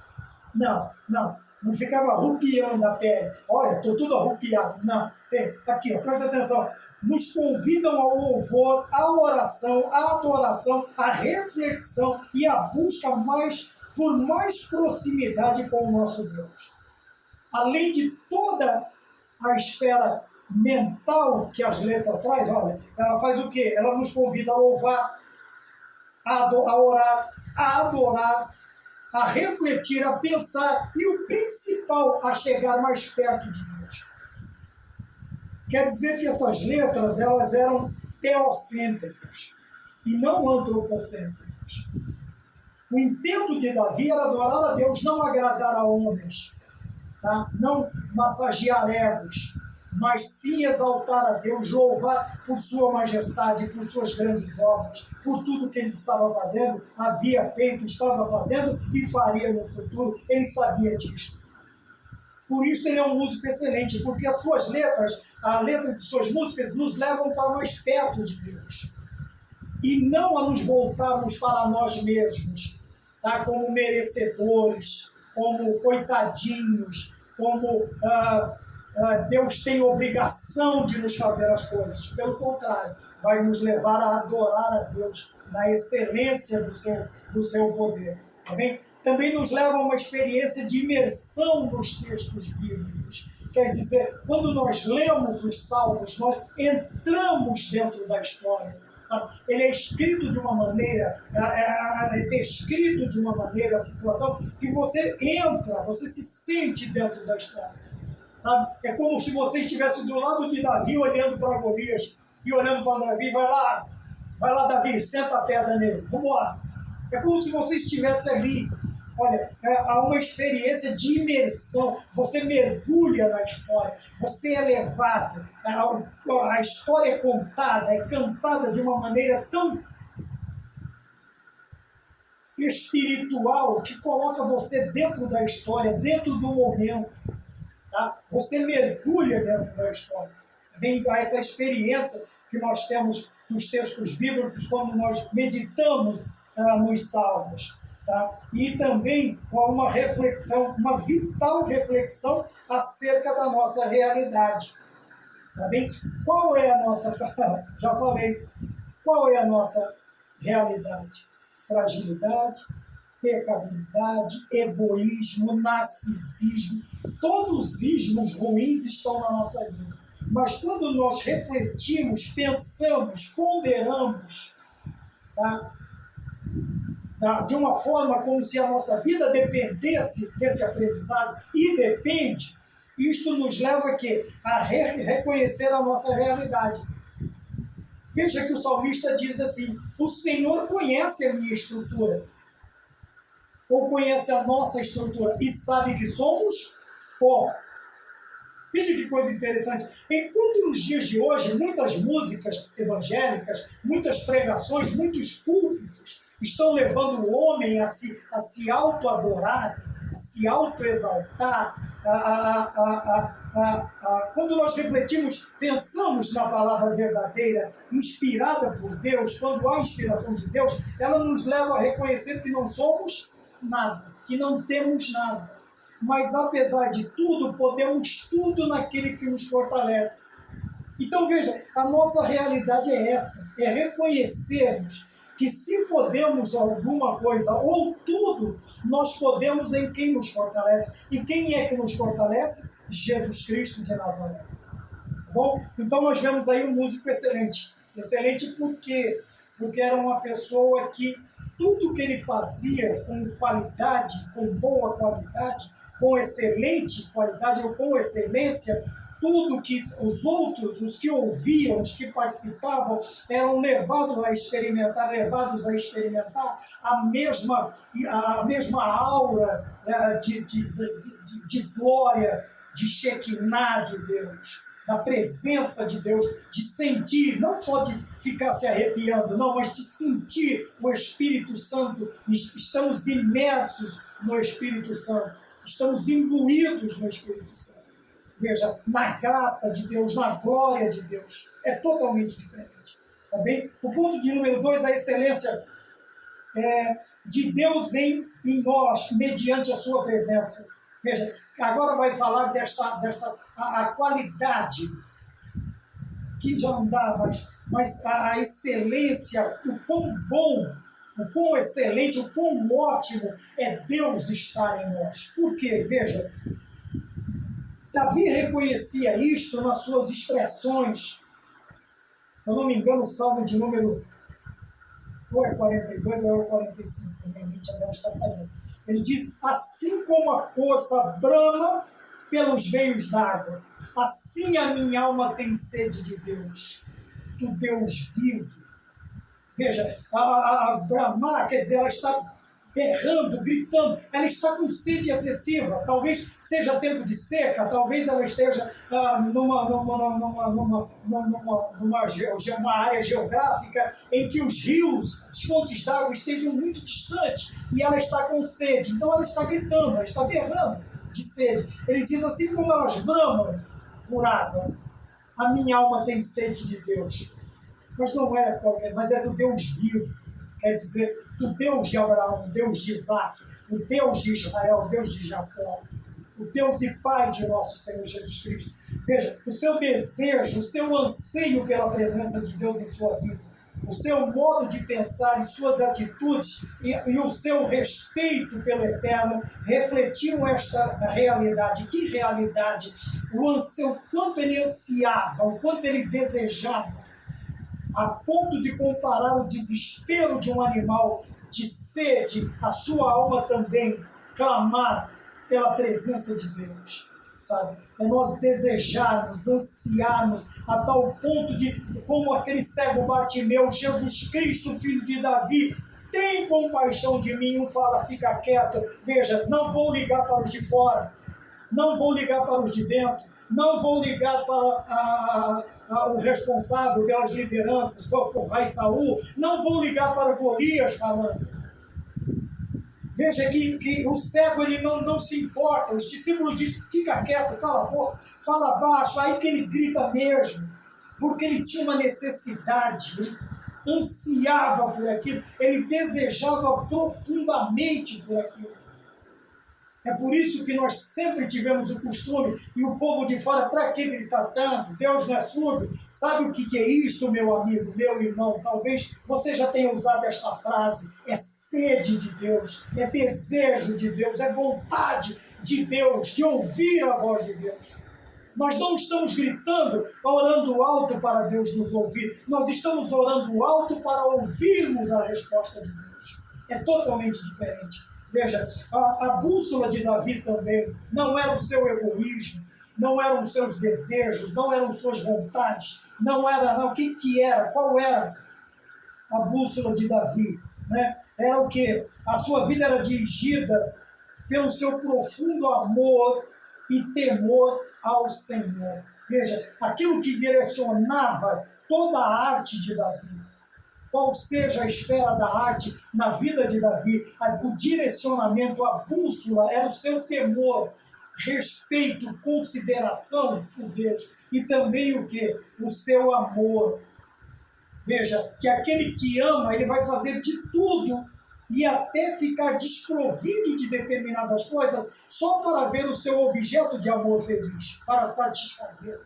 Não ficava arrupiando a pele. Olha, estou tudo arrupiado. Não, aqui, ó, presta atenção. Nos convidam ao louvor, à oração, à adoração, à reflexão e à busca por mais proximidade com o nosso Deus. Além de toda a esfera mental que as letras traz, olha, ela faz o quê? Ela nos convida a louvar, a orar, a adorar, a refletir, a pensar e o principal, a chegar mais perto de Deus. Quer dizer que essas letras, elas eram teocêntricas e não antropocêntricas. O intento de Davi era adorar a Deus, não agradar a homens, tá? Não massagear egos, mas sim exaltar a Deus, louvar por sua majestade, por suas grandes obras, por tudo que ele estava fazendo, havia feito, estava fazendo e faria no futuro. Ele sabia disso. Por isso ele é um músico excelente, porque as suas letras, a letra de suas músicas, nos levam para mais perto de Deus. E não a nos voltarmos para nós mesmos, tá? Como merecedores, como coitadinhos, como Deus tem obrigação de nos fazer as coisas. Pelo contrário, vai nos levar a adorar a Deus na excelência do seu poder. Tá bem? Também nos leva a uma experiência de imersão nos textos bíblicos. Quer dizer, quando nós lemos os salmos, nós entramos dentro da história. Sabe? Ele é escrito de uma maneira, é descrito de uma maneira a situação que você entra, você se sente dentro da história. Sabe? É como se você estivesse do lado de Davi olhando para Golias e olhando para Davi, vai lá Davi, senta a pedra nele, vamos lá. É como se você estivesse ali. Olha, há uma experiência de imersão, você mergulha na história, você é levado, a história é contada, é cantada de uma maneira tão espiritual que coloca você dentro da história, dentro do momento. Tá? Você mergulha dentro da história. Vem essa experiência que nós temos nos textos bíblicos quando nós meditamos nos salmos. Tá? E também uma reflexão, uma vital reflexão acerca da nossa realidade. Tá bem? Qual é a nossa... Já falei. Qual é a nossa realidade? Fragilidade, pecabilidade, egoísmo, narcisismo. Todos os ismos ruins estão na nossa vida. Mas quando nós refletimos, pensamos, ponderamos, tá? De uma forma como se a nossa vida dependesse desse aprendizado, e depende, isto nos leva a reconhecer a nossa realidade. Veja que o salmista diz assim: o Senhor conhece a minha estrutura, ou conhece a nossa estrutura, e sabe que somos pó. Veja que coisa interessante. Enquanto nos dias de hoje, muitas músicas evangélicas, muitas pregações, muitos púlpitos estão levando o homem a se auto-adorar, a se auto-exaltar. Quando nós refletimos, pensamos na palavra verdadeira, inspirada por Deus, quando há inspiração de Deus, ela nos leva a reconhecer que não somos nada, que não temos nada. Mas, apesar de tudo, podemos tudo naquele que nos fortalece. Então, veja, a nossa realidade é esta, é reconhecermos que se podemos alguma coisa ou tudo, nós podemos em quem nos fortalece. E quem é que nos fortalece? Jesus Cristo de Nazaré. Tá bom? Então nós vemos aí um músico excelente. Excelente por quê? Porque era uma pessoa que tudo que ele fazia com qualidade, com boa qualidade, com excelente qualidade ou com excelência, tudo que os outros, os que ouviam, os que participavam, eram levados a experimentar a mesma aura de glória, de Shekinah de Deus. da presença de Deus, de sentir, não só de ficar se arrepiando, não, mas de sentir o Espírito Santo. Estamos imersos no Espírito Santo, estamos imbuídos no Espírito Santo. Veja, na graça de Deus, na glória de Deus, é totalmente diferente. Tá bem? O ponto de número 2, a excelência de Deus em nós, mediante a sua presença. Veja, agora vai falar a qualidade, que já não dá, mas a excelência, o quão bom, o quão excelente, o quão ótimo é Deus estar em nós. Por quê? Veja, Davi reconhecia isto nas suas expressões. Se eu não me engano, o Salmo de número ou é 42 ou é 45, minha mente agora está falhando. Ele diz, assim como a corça brama pelos veios d'água, assim a minha alma tem sede de Deus, do Deus vivo. Veja, a bramar, quer dizer, ela está berrando, gritando, ela está com sede excessiva. Talvez seja tempo de seca, talvez ela esteja numa área geográfica em que os rios, as fontes d'água estejam muito distantes e ela está com sede. Então ela está gritando, ela está berrando de sede. Ele diz, assim como elas bramam por água, a minha alma tem sede de Deus. Mas não é qualquer, mas é do Deus vivo. Quer dizer, do Deus de Abraão, o Deus de Isaac, o Deus de Israel, o Deus de Jacó, o Deus e Pai de nosso Senhor Jesus Cristo. Veja, o seu desejo, o seu anseio pela presença de Deus em sua vida, o seu modo de pensar e suas atitudes e o seu respeito pelo Eterno refletiram esta realidade. Que realidade? O anseio, quanto ele ansiava, o quanto ele desejava, a ponto de comparar o desespero de um animal de sede, a sua alma também clamar pela presença de Deus, sabe? É nós desejarmos, ansiarmos, a tal ponto de, como aquele cego Bartimeu, Jesus Cristo, filho de Davi, tem compaixão de mim. Um fala, fica quieto. Veja, não vou ligar para os de fora, não vou ligar para os de dentro, não vou ligar para o responsável pelas lideranças, para o rei Saul, não vou ligar para Golias falando. Veja que o cego ele não se importa. Os discípulos dizem, fica quieto, cala a boca, fala baixo. Aí que ele grita mesmo, porque ele tinha uma necessidade, ele ansiava por aquilo, ele desejava profundamente por aquilo. É por isso que nós sempre tivemos o costume, e o povo de fora, para que gritar tanto? Deus não é surdo. Sabe o que é isso, meu amigo, meu irmão? Talvez você já tenha usado esta frase. É sede de Deus, é desejo de Deus, é vontade de Deus, de ouvir a voz de Deus. Nós não estamos gritando, orando alto para Deus nos ouvir. Nós estamos orando alto para ouvirmos a resposta de Deus. É totalmente diferente. Veja, a bússola de Davi também não era o seu egoísmo, não eram os seus desejos, não eram suas vontades, não era, não. O que era? Qual era a bússola de Davi? Né? Era o quê? A sua vida era dirigida pelo seu profundo amor e temor ao Senhor. Veja, aquilo que direcionava toda a arte de Davi, qual seja a esfera da arte na vida de Davi, o direcionamento, a bússola era o seu temor, respeito, consideração por Deus e também o quê? O seu amor. Veja, que aquele que ama, ele vai fazer de tudo e até ficar desprovido de determinadas coisas só para ver o seu objeto de amor feliz, para satisfazer.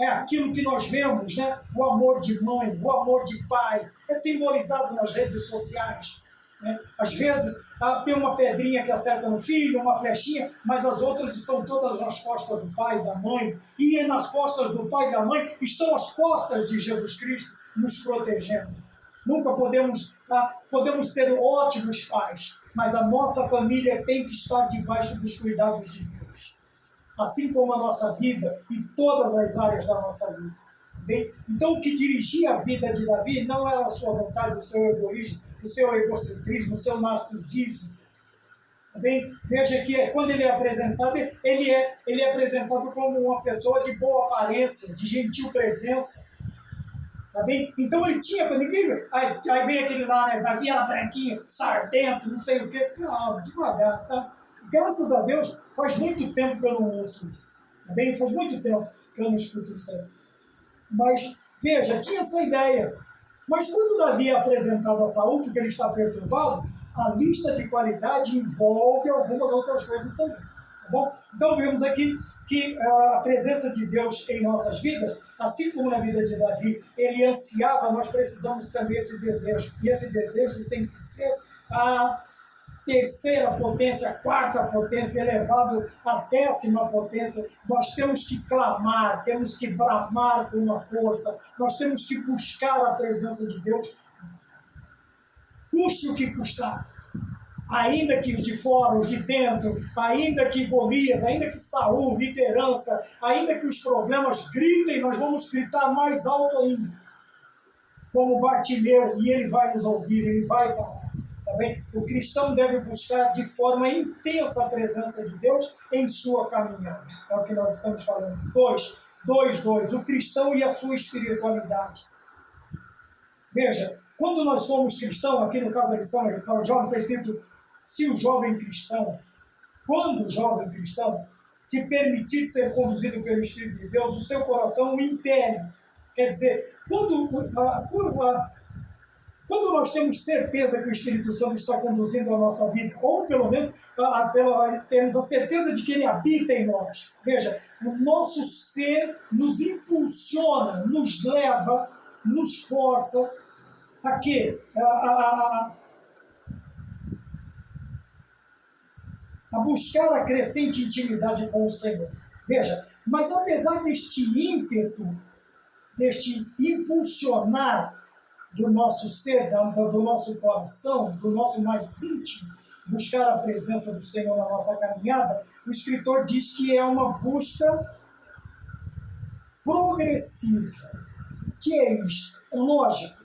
É aquilo que nós vemos, né? O amor de mãe, o amor de pai, é simbolizado nas redes sociais. Né? Às vezes tem uma pedrinha que acerta no filho, uma flechinha, mas as outras estão todas nas costas do pai e da mãe. E nas costas do pai e da mãe estão as costas de Jesus Cristo nos protegendo. Nunca podemos ser ótimos pais, mas a nossa família tem que estar debaixo dos cuidados de Deus. Assim como a nossa vida e todas as áreas da nossa vida. Bem? Então, o que dirigia a vida de Davi não era a sua vontade, o seu egoísmo, o seu egocentrismo, o seu narcisismo. Bem, veja que quando ele é apresentado, ele é apresentado como uma pessoa de boa aparência, de gentil presença. Tá bem? Então ele tinha para ninguém. Aí vem aquele lá, né? Davi era branquinho, sardento, não sei o quê. Não, devagar, tá? Graças a Deus, faz muito tempo que eu não ouço isso. Tá bem? Faz muito tempo que eu não escuto isso aí. Mas, veja, tinha essa ideia. Mas quando Davi é apresentado a Saul, porque ele está perturbado, a lista de qualidade envolve algumas outras coisas também. Tá bom? Então vemos aqui que a presença de Deus em nossas vidas, assim como na vida de Davi, ele ansiava, nós precisamos também desse desejo. E esse desejo tem que ser a terceira potência, a quarta potência, elevado à 10ª potência. Nós temos que clamar, temos que bramar com uma força, nós temos que buscar a presença de Deus, custe o que custar. Ainda que os de fora, os de dentro, ainda que Golias, ainda que Saul, liderança, ainda que os problemas gritem, nós vamos gritar mais alto ainda. Como Bartimeu, e ele vai nos ouvir, ele vai parar. Tá bem? O cristão deve buscar de forma intensa a presença de Deus em sua caminhada. É o que nós estamos falando. 2. O cristão e a sua espiritualidade. Veja, quando nós somos cristãos, aqui no caso da lição, para os jovens está escrito, se o jovem cristão, quando o jovem cristão se permitir ser conduzido pelo Espírito de Deus, o seu coração o impele. Quer dizer, quando nós temos certeza que o Espírito Santo está conduzindo a nossa vida, ou pelo menos temos a certeza de que ele habita em nós, veja, o nosso ser nos impulsiona, nos leva, nos força a quê? A buscar a crescente intimidade com o Senhor. Veja, mas apesar deste ímpeto, deste impulsionar do nosso ser, do nosso coração, do nosso mais íntimo, buscar a presença do Senhor na nossa caminhada, o escritor diz que é uma busca progressiva. Que é isto? É lógico.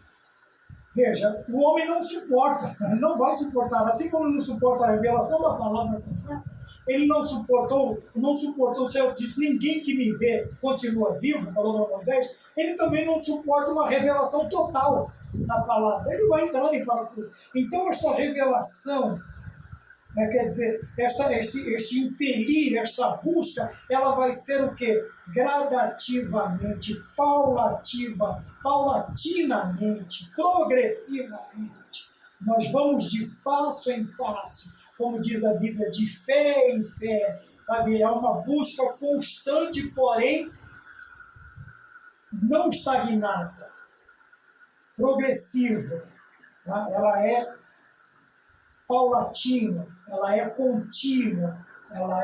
Veja, o homem não suporta, não vai suportar, assim como não suporta a revelação da palavra completa, ele não suportou, o Senhor disse, ninguém que me vê continua vivo, falou para Moisés, ele também não suporta uma revelação total da palavra, ele vai entrar em parafuso. Então esta revelação, quer dizer, este impelir, esta busca, ela vai ser o quê? Gradativamente, paulatinamente, progressivamente. Nós vamos de passo em passo, como diz a Bíblia, de fé em fé, sabe? É uma busca constante, porém não estagnada, progressiva. Tá? Ela é paulatina, ela é contínua, ela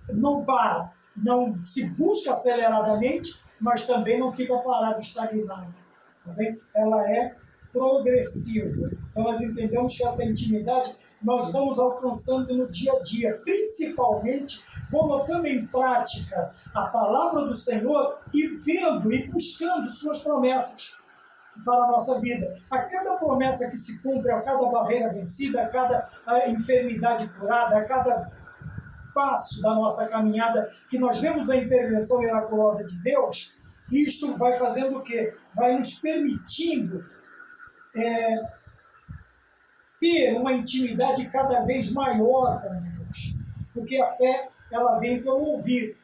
não para, não se busca aceleradamente, mas também não fica parado, estagnado. Tá bem? Ela é progressiva. Então nós entendemos que essa intimidade nós vamos alcançando no dia a dia, principalmente colocando em prática a palavra do Senhor e vendo e buscando suas promessas para a nossa vida. A cada promessa que se cumpre, a cada barreira vencida, a cada enfermidade curada, a cada passo da nossa caminhada que nós vemos a intervenção miraculosa de Deus, isto vai fazendo o quê? Vai nos permitindo ter uma intimidade cada vez maior com Deus. Porque a fé, ela vem pelo ouvir.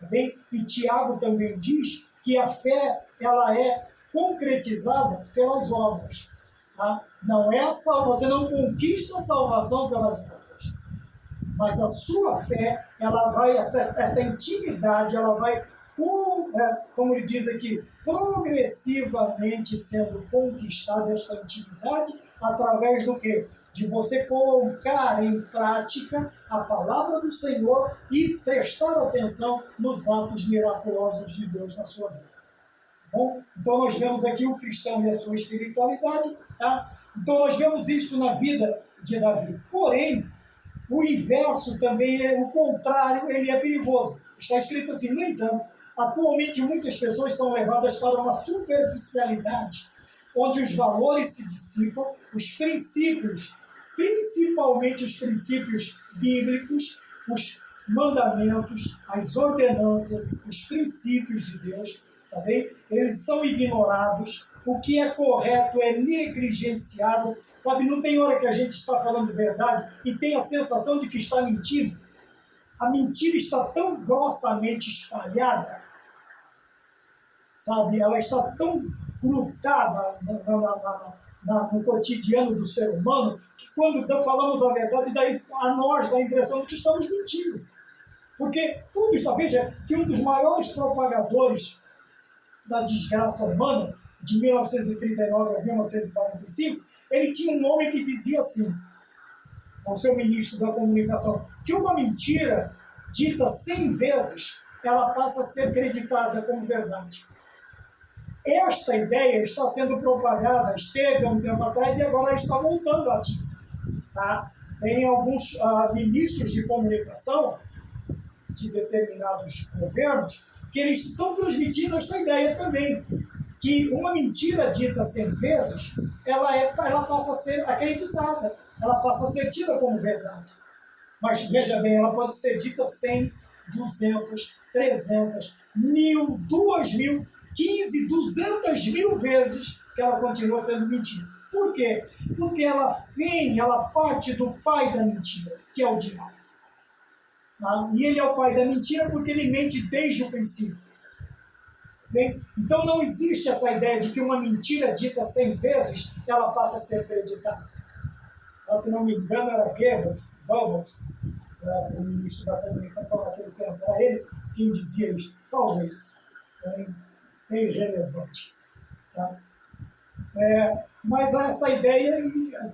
Tá bem? E Tiago também diz que a fé, ela é concretizada pelas obras. Tá? Não é você não conquista a salvação pelas obras. Mas a sua fé, ela vai, essa intimidade, ela vai, como ele diz aqui, progressivamente sendo conquistada esta intimidade, através do quê? De você colocar em prática a palavra do Senhor e prestar atenção nos atos miraculosos de Deus na sua vida. Bom, então nós vemos aqui o cristão e a sua espiritualidade, tá? Então nós vemos isto na vida de Davi. Porém, o inverso também, o contrário, ele é perigoso. Está escrito assim, no entanto, atualmente muitas pessoas são levadas para uma superficialidade, onde os valores se dissipam, os princípios principalmente os princípios bíblicos, os mandamentos, as ordenanças, os princípios de Deus, tá bem? Eles são ignorados, o que é correto é negligenciado, sabe? Não tem hora que a gente está falando verdade e tem a sensação de que está mentindo. A mentira está tão grossamente espalhada, sabe? Ela está tão grudada no cotidiano do ser humano, que quando falamos a verdade, daí a nós dá a impressão de que estamos mentindo. Porque tudo isso, veja que um dos maiores propagadores da desgraça humana, de 1939 a 1945, ele tinha um homem que dizia assim, ao seu ministro da comunicação, que uma mentira dita 100 vezes, ela passa a ser acreditada como verdade. Esta ideia está sendo propagada, esteve há um tempo atrás e agora está voltando a ti. Tá? Tem alguns ministros de comunicação de determinados governos que eles estão transmitindo esta ideia também, que uma mentira dita 100 vezes, ela passa a ser acreditada, ela passa a ser tida como verdade. Mas veja bem, ela pode ser dita 100, 200, 300, 1000, 2000, 15, 200 mil vezes que ela continua sendo mentira. Por quê? Porque ela parte do pai da mentira, que é o diabo. Tá? E ele é o pai da mentira porque ele mente desde o princípio. Bem? Então não existe essa ideia de que uma mentira dita 100 vezes, ela passa a ser acreditada. Se não me engano, era Goebbels, o ministro da comunicação naquele tempo. Era ele quem dizia isso. Talvez. É irrelevante. Tá? Mas essa ideia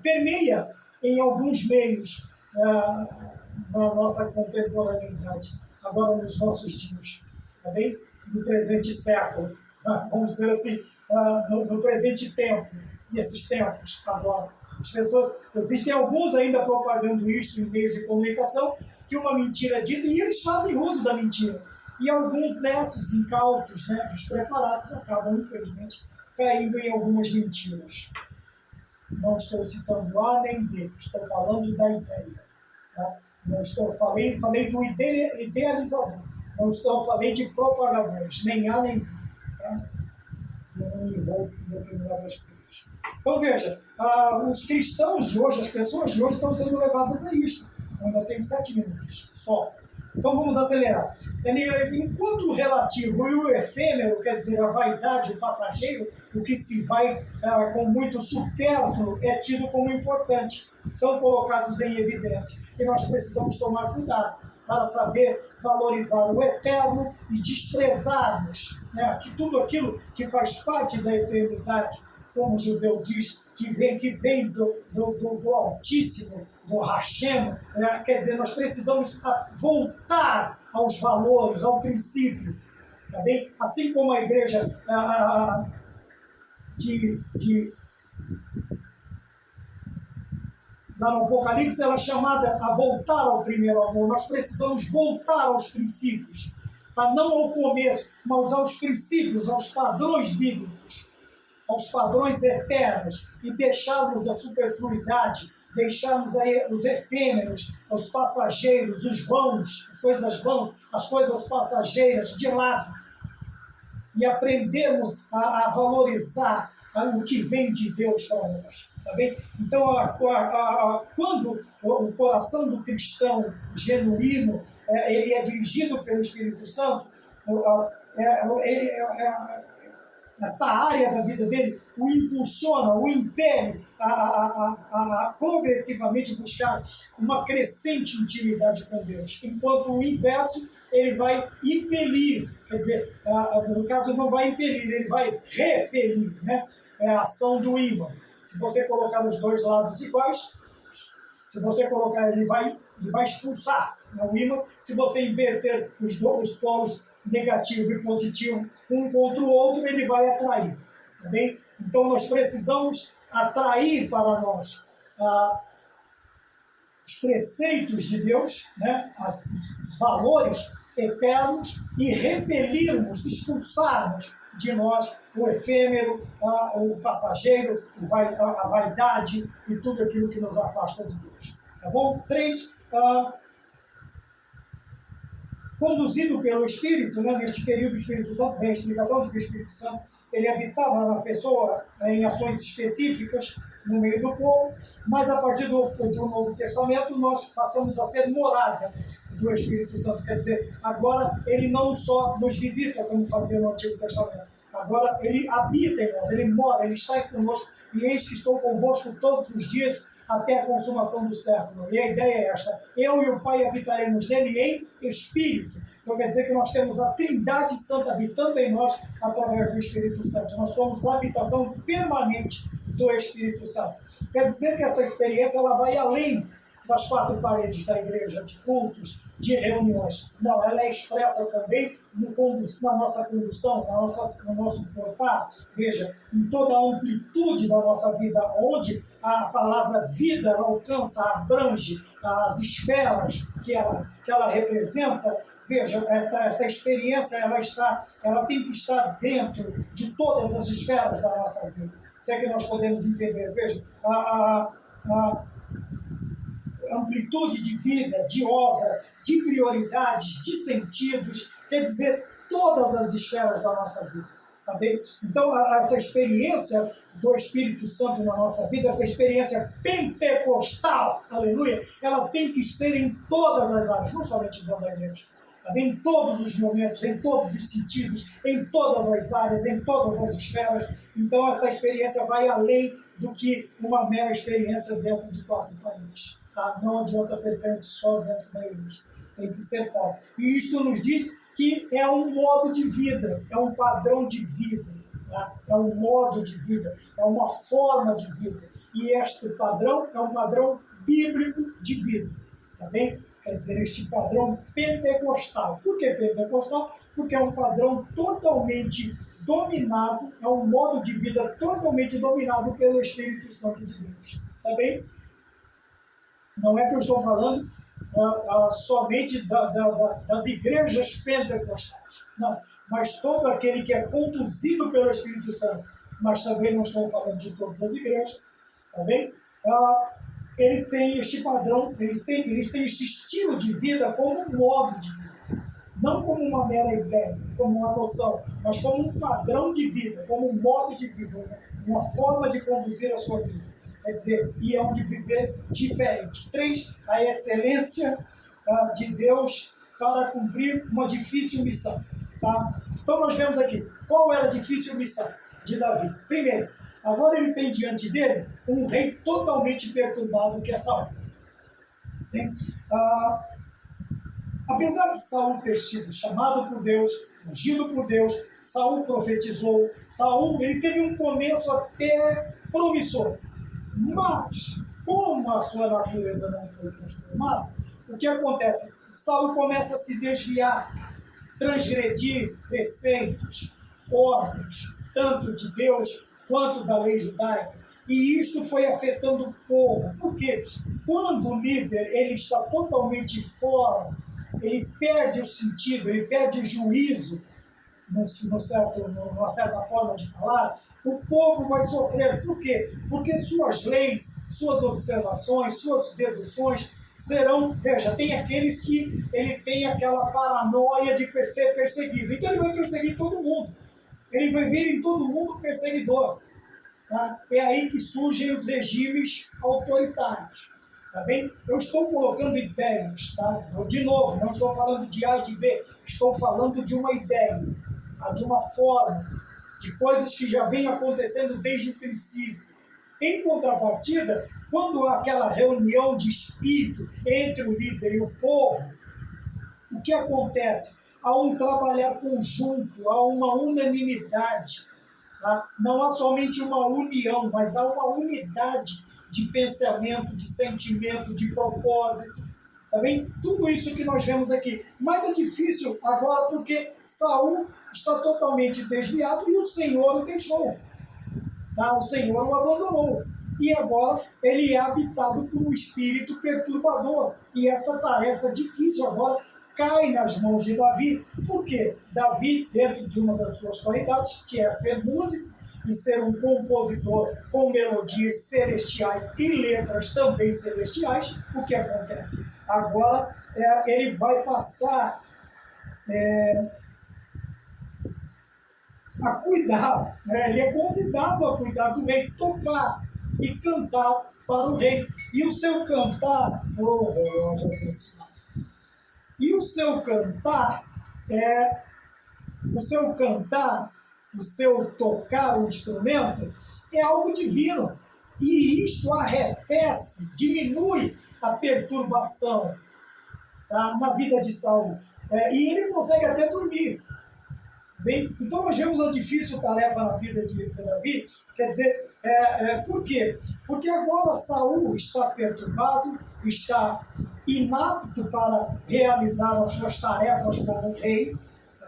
permeia em alguns meios na nossa contemporaneidade, agora nos nossos dias, tá bem? No presente século, vamos dizer assim, no presente tempo, nesses tempos agora. As pessoas, existem alguns ainda propagando isso em meios de comunicação, que uma mentira é dita, e eles fazem uso da mentira. E alguns desses incautos, despreparados, acabam, infelizmente, caindo em algumas mentiras. Não estou citando A nem B, estou falando da ideia. Tá? Falei do idealizador. Falei de propagadores, nem A nem B. Tá? Eu não me envolvo em determinadas coisas. Então veja, os cristãos de hoje, as pessoas de hoje estão sendo levadas a isso. Eu ainda tenho 7 minutos só. Então vamos acelerar. Enquanto o relativo e o efêmero, quer dizer, a vaidade, o passageiro, o que se vai com muito supérfluo, é tido como importante. São colocados em evidência. E nós precisamos tomar cuidado para saber valorizar o eterno e desprezarmos que tudo aquilo que faz parte da eternidade, como o judeu diz, que vem do Altíssimo, do Hashem, quer dizer, nós precisamos voltar aos valores, ao princípio, tá bem? Assim como a igreja lá no Apocalipse, ela é chamada a voltar ao primeiro amor. Nós precisamos voltar aos princípios, tá? Não ao começo, mas aos princípios, aos padrões bíblicos, aos padrões eternos, e deixarmos a superfluidade, deixarmos os efêmeros, os passageiros, os vãos, as coisas vãs, as coisas passageiras de lado, e aprendermos a valorizar o que vem de Deus para nós. Tá bem? Então, quando o coração do cristão genuíno ele é dirigido pelo Espírito Santo, essa área da vida dele o impulsiona, o impele a progressivamente buscar uma crescente intimidade com Deus, enquanto o inverso ele vai impelir, quer dizer, no caso não vai impelir, ele vai repelir, né? É a ação do ímã. Se você colocar os dois lados iguais, se você colocar, ele vai expulsar, né, o ímã. Se você inverter os polos negativo e positivo um contra o outro, ele vai atrair. Tá bem? Então nós precisamos atrair para nós os preceitos de Deus, né, os valores eternos, e repelirmos, expulsarmos de nós o efêmero, o passageiro, a vaidade e tudo aquilo que nos afasta de Deus. Tá bom? 3, conduzido pelo Espírito, né? Neste período o Espírito Santo, vem a explicação de que o Espírito Santo ele habitava na pessoa em ações específicas no meio do povo, mas a partir do Novo Testamento nós passamos a ser morada do Espírito Santo, quer dizer, agora ele não só nos visita como fazia no Antigo Testamento, agora ele habita em nós, ele mora, ele está conosco, e eis que estou convosco todos os dias até a consumação do século. E a ideia é esta: eu e o Pai habitaremos nele em espírito. Então quer dizer que nós temos a Trindade Santa habitando em nós através do Espírito Santo. Nós somos a habitação permanente do Espírito Santo. Quer dizer que essa experiência ela vai além das 4 paredes da igreja, de cultos, de reuniões. Não, ela é expressa também na nossa condução, no nosso portar. Veja, em toda a amplitude da nossa vida, onde a palavra vida ela alcança, abrange as esferas que ela representa. Veja, esta experiência ela tem que estar dentro de todas as esferas da nossa vida. Se é que nós podemos entender. Veja, a amplitude de vida, de obra, de prioridades, de sentidos, quer dizer, todas as esferas da nossa vida. Tá bem? Então, essa experiência do Espírito Santo na nossa vida, essa experiência pentecostal, aleluia, ela tem que ser em todas as áreas, não somente dentro da igreja. Tá bem? Em todos os momentos, em todos os sentidos, em todas as áreas, em todas as esferas. Então, essa experiência vai além do que uma mera experiência dentro de 4 paredes. Tá? Não adianta ser crente só dentro da igreja. Tem que ser fora. E isso nos diz que é um modo de vida, é um padrão de vida, tá? É um modo de vida, é uma forma de vida. E este padrão é um padrão bíblico de vida. Tá bem? Quer dizer, este padrão pentecostal. Por que pentecostal? Porque é um padrão totalmente dominado, é um modo de vida totalmente dominado pelo Espírito Santo de Deus. Tá bem? Não é que eu estou falando somente das igrejas pentecostais. Não, mas todo aquele que é conduzido pelo Espírito Santo. Mas também não estou falando de todas as igrejas. Tá bem? Ele tem este padrão, eles têm este estilo de vida como um modo de vida. Não como uma mera ideia, como uma noção, mas como um padrão de vida, como um modo de vida, uma forma de conduzir a sua vida. Quer dizer, e é um de viver diferente. 3, a excelência de Deus para cumprir uma difícil missão. Tá? Então nós vemos aqui, qual era a difícil missão de Davi? Primeiro, agora ele tem diante dele um rei totalmente perturbado, que é Saul. Apesar de Saul ter sido chamado por Deus, ungido por Deus, Saul profetizou, Saul ele teve um começo até promissor. Mas, como a sua natureza não foi transformada, o que acontece? Saul começa a se desviar, transgredir preceitos, ordens, tanto de Deus quanto da lei judaica. E isso foi afetando o povo. Porque quando o líder ele está totalmente fora, ele perde o sentido, ele perde o juízo, numa certa forma de falar, o povo vai sofrer. Por quê? Porque suas leis, suas observações, suas deduções serão... Veja, tem aqueles que ele tem aquela paranoia de ser perseguido. Então ele vai perseguir todo mundo. Ele vai vir em todo mundo perseguidor. Tá? É aí que surgem os regimes autoritários. Tá bem? Eu estou colocando ideias, tá? De novo, não estou falando de A e de B, estou falando de uma ideia, tá? De uma forma, de coisas que já vêm acontecendo desde o princípio. Em contrapartida, quando há aquela reunião de espírito entre o líder e o povo, o que acontece? Há um trabalhar conjunto, há uma unanimidade. Tá? Não há somente uma união, mas há uma unidade de pensamento, de sentimento, de propósito. Tá bem? Tudo isso que nós vemos aqui. Mas é difícil agora porque Saul está totalmente desviado e o Senhor o deixou. Tá? O Senhor o abandonou. E agora ele é habitado por um espírito perturbador. E essa tarefa difícil agora cai nas mãos de Davi. Por quê? Davi, dentro de uma das suas qualidades, que é ser músico e ser um compositor com melodias celestiais e letras também celestiais, o que acontece? Agora ele vai passar a cuidar, né? Ele é convidado a cuidar do rei, tocar e cantar para o rei. E o seu cantar, e o seu cantar o seu tocar o instrumento é algo divino. E isto arrefece, diminui a perturbação, tá, na vida de Saul. E ele consegue até dormir. Bem, então nós vemos uma difícil tarefa na vida de Davi. Quer dizer, por quê? Porque agora Saul está perturbado, está inapto para realizar as suas tarefas como rei.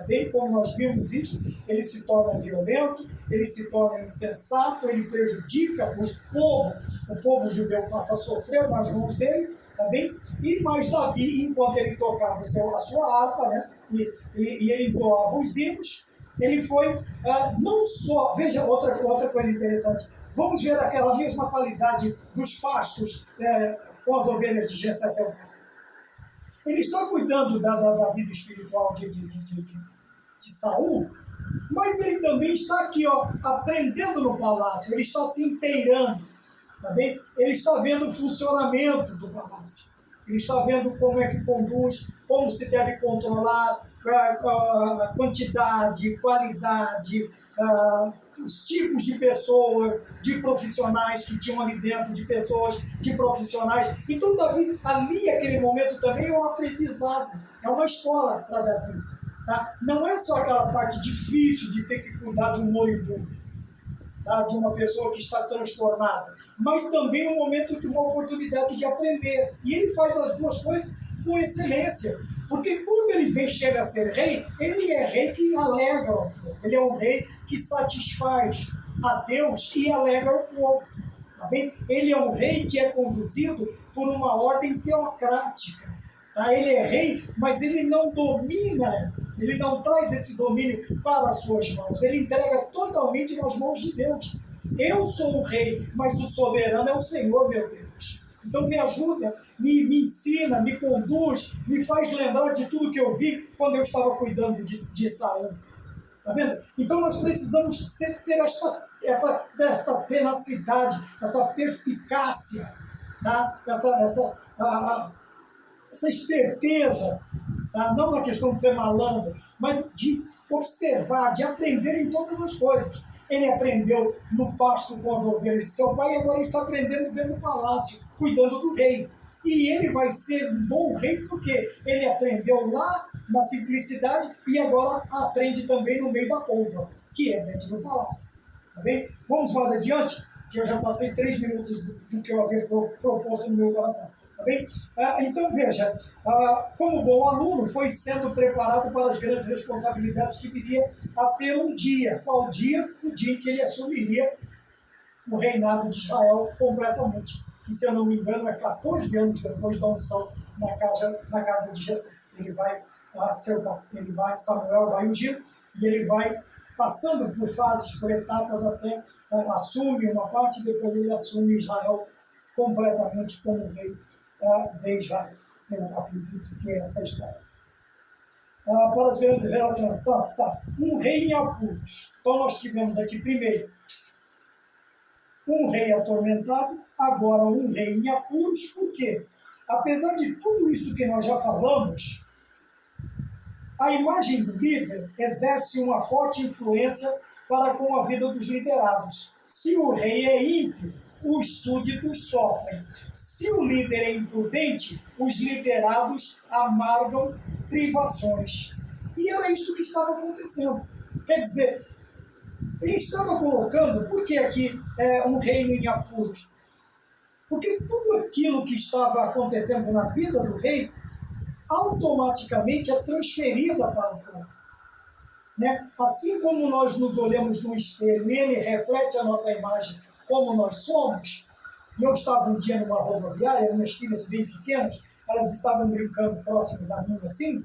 Bem, como nós vimos isso, ele se torna violento, ele se torna insensato, ele prejudica o povo judeu passa a sofrer nas mãos dele, tá bem? E mais Davi, enquanto ele tocava a sua harpa, né, e ele entoava os hinos, ele foi não só, veja outra coisa interessante, vamos ver aquela mesma qualidade dos pastos com as ovelhas de Jessé. Ele está cuidando da vida espiritual de Saul, mas ele também está aqui, aprendendo no palácio, ele está se inteirando, tá bem? Ele está vendo o funcionamento do palácio, ele está vendo como é que conduz, como se deve controlar a quantidade, qualidade, os tipos de pessoas, de profissionais que tinham ali dentro, de pessoas, de profissionais. Então, Davi, ali, aquele momento também é um aprendizado, é uma escola para Davi. Tá? Não é só aquela parte difícil de ter que cuidar de um moribundo, tá? De uma pessoa que está transtornada, mas também um momento de uma oportunidade de aprender. E ele faz as duas coisas com excelência. Porque quando ele chega a ser rei, ele é rei que alegra o povo. Ele é um rei que satisfaz a Deus e alegra o povo. Tá bem? Ele é um rei que é conduzido por uma ordem teocrática. Tá? Ele é rei, mas ele não domina, ele não traz esse domínio para as suas mãos. Ele entrega totalmente nas mãos de Deus. Eu sou o rei, mas o soberano é o Senhor, meu Deus. Então me ajuda, me ensina, me conduz, me faz lembrar de tudo que eu vi quando eu estava cuidando de Saul. Tá vendo? Então nós precisamos ter essa tenacidade, essa perspicácia, tá? essa esperteza, tá? Não na questão de ser malandro, mas de observar, de aprender em todas as coisas. Ele aprendeu no pasto com as ovelhas de seu pai e agora ele está aprendendo dentro do palácio, cuidando do rei. E ele vai ser um bom rei porque ele aprendeu lá na simplicidade e agora aprende também no meio da polva, que é dentro do palácio. Tá bem? Vamos mais adiante, que eu já passei 3 minutos do que eu havia proposto no meu coração. Tá bem? Então veja, como bom aluno, foi sendo preparado para as grandes responsabilidades que viria a ter um dia. Qual dia? O dia em que ele assumiria o reinado de Israel completamente. Que, se eu não me engano, é 14 anos depois da unção na casa de Jessé. Ele vai, Samuel vai ungir, e ele vai passando por fases, por etapas, até assume uma parte, depois ele assume Israel completamente como rei de Israel. Eu acredito que é essa história. Para as grandes relações, um rei em apuros. Então nós tivemos aqui primeiro um rei atormentado, agora um rei em apuros. Por quê? Apesar de tudo isso que nós já falamos, a imagem do líder exerce uma forte influência para com a vida dos liderados. Se o rei é ímpio, os súditos sofrem. Se o líder é imprudente, os liderados amargam privações. E era isso que estava acontecendo. Quer dizer, ele estava colocando, por que aqui um reino em apuros? Porque tudo aquilo que estava acontecendo na vida do rei automaticamente é transferida para o povo. Né? Assim como nós nos olhamos no espelho e ele reflete a nossa imagem como nós somos, e eu estava um dia numa rodoviária, minhas filhas bem pequenas, elas estavam brincando próximas a mim assim,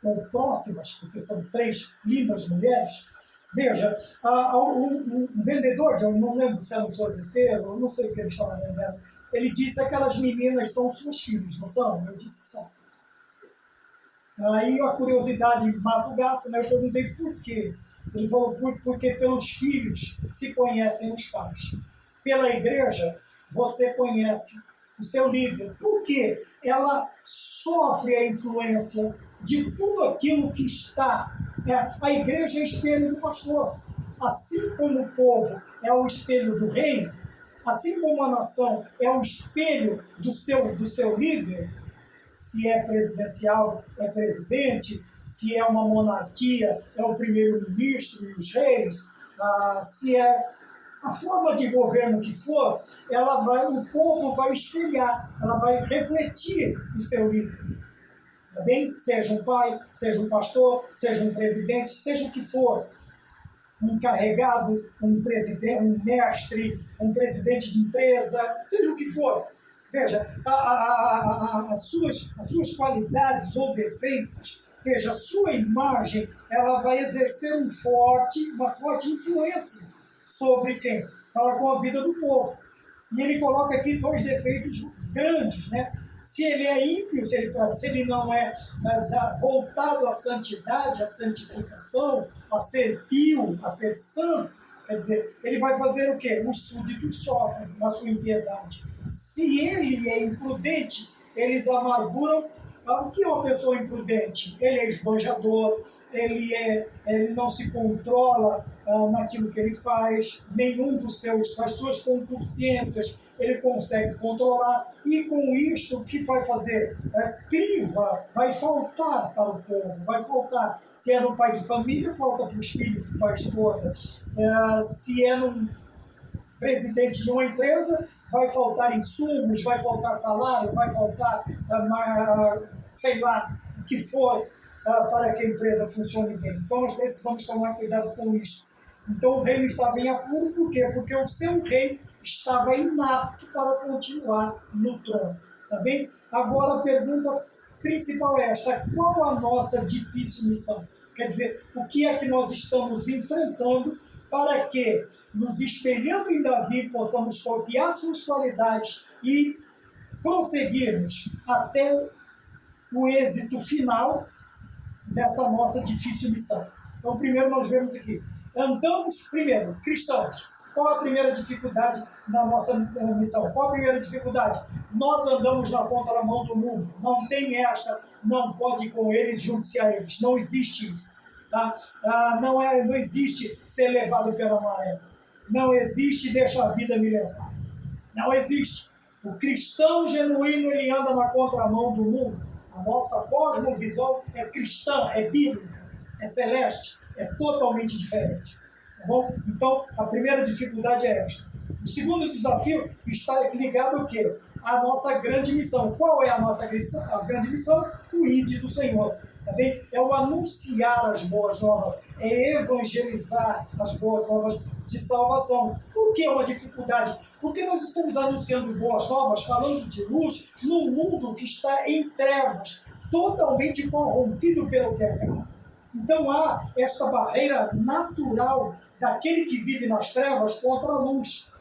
ou próximas, porque são 3 lindas mulheres. Veja, um vendedor, eu não lembro se era um sorveteiro, eu não sei o que ele estava vendendo, ele disse que aquelas meninas são suas filhas, não são? Eu disse são. Aí a curiosidade mata o gato, né? Eu perguntei por quê. Ele falou, porque pelos filhos se conhecem os pais. Pela igreja, você conhece o seu líder. Por quê? Ela sofre a influência de tudo aquilo que está. A igreja é espelho do pastor. Assim como o povo é o espelho do rei, assim como a nação é o espelho do seu líder, se é presidencial, é presidente, se é uma monarquia, é o primeiro-ministro e os reis, se é a forma de governo que for, o povo vai espelhar, ela vai refletir o seu líder. Tá bem? Seja um pai, seja um pastor, seja um presidente, seja o que for. Um encarregado, um presidente, um mestre, um presidente de empresa, seja o que for. Veja, as suas qualidades ou defeitos, veja, a sua imagem, ela vai exercer uma forte influência sobre quem? Para com a vida do povo. E ele coloca aqui 2 defeitos grandes, né? Se ele é ímpio, se ele não é voltado à santidade, à santificação, a ser pio, a ser santo, quer dizer, ele vai fazer o quê? Os súditos sofrem na sua impiedade. Se ele é imprudente, eles amarguram. O que é uma pessoa imprudente? Ele é esbanjador, ele não se controla naquilo que ele faz, nenhum das suas concupiscências ele consegue controlar, e com isso o que vai fazer? Vai faltar para o povo, vai faltar. Se é um pai de família, falta para os filhos e para a esposa. Se é um presidente de uma empresa, vai faltar insumos, vai faltar salário, vai faltar, sei lá, o que for, para que a empresa funcione bem. Então nós precisamos tomar cuidado com isso. Então o reino estava em apuro, por quê? Porque o seu rei estava inapto para continuar no trono. Tá bem? Agora a pergunta principal é esta: qual a nossa difícil missão? Quer dizer, o que é que nós estamos enfrentando para que, nos espelhando em Davi, possamos copiar suas qualidades e prosseguirmos até o êxito final dessa nossa difícil missão. Então, primeiro nós vemos aqui, cristãos. Qual a primeira dificuldade da nossa missão? Qual a primeira dificuldade? Nós andamos na contramão do mundo. Não tem esta, não pode ir com eles, junte-se a eles. Não existe isso. Tá? Não existe ser levado pela maré. Não existe deixa a vida me levar. Não existe. O cristão genuíno, ele anda na contramão do mundo. A nossa cosmovisão é cristã, é bíblica, é celeste, é totalmente diferente. Tá bom? Então, a primeira dificuldade é esta. O segundo desafio está ligado ao quê? A nossa grande missão. Qual é a nossa grande missão? O ide do Senhor. Tá bem? É o anunciar as boas novas, é evangelizar as boas novas de salvação. Por que é uma dificuldade? Porque nós estamos anunciando boas novas, falando de luz, num mundo que está em trevas, totalmente corrompido pelo pecado. Então há esta barreira natural daquele que vive nas trevas contra a luz.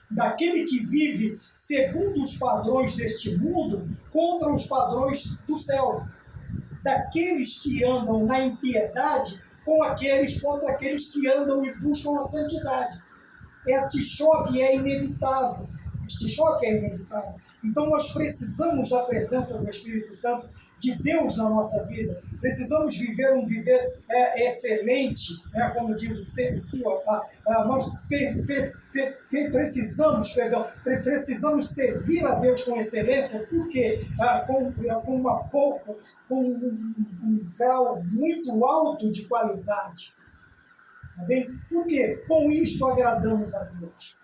Daquele que vive segundo os padrões deste mundo contra os padrões do céu. Daqueles que andam na impiedade contra aqueles que andam e buscam a santidade. Este choque é inevitável. Então nós precisamos da presença do Espírito Santo de Deus na nossa vida. Precisamos viver um viver excelente, como diz o texto aqui. Nós precisamos servir a Deus com excelência, porque com um grau muito alto de qualidade. Tá bem? Por quê? Com isto agradamos a Deus.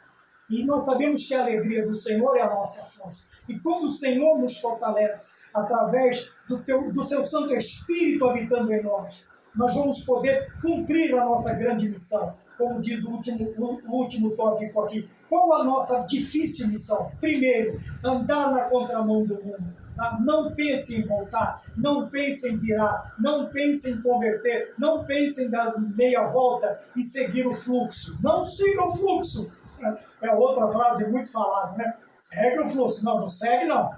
E nós sabemos que a alegria do Senhor é a nossa força. E quando o Senhor nos fortalece, através do seu Santo Espírito habitando em nós, nós vamos poder cumprir a nossa grande missão. Como diz o último tópico aqui. Qual a nossa difícil missão? Primeiro, andar na contramão do mundo. Tá? Não pense em voltar, não pense em virar, não pense em converter, não pense em dar meia volta e seguir o fluxo. Não siga o fluxo. É outra frase muito falada, né? Segue o fluxo. Não, não segue não.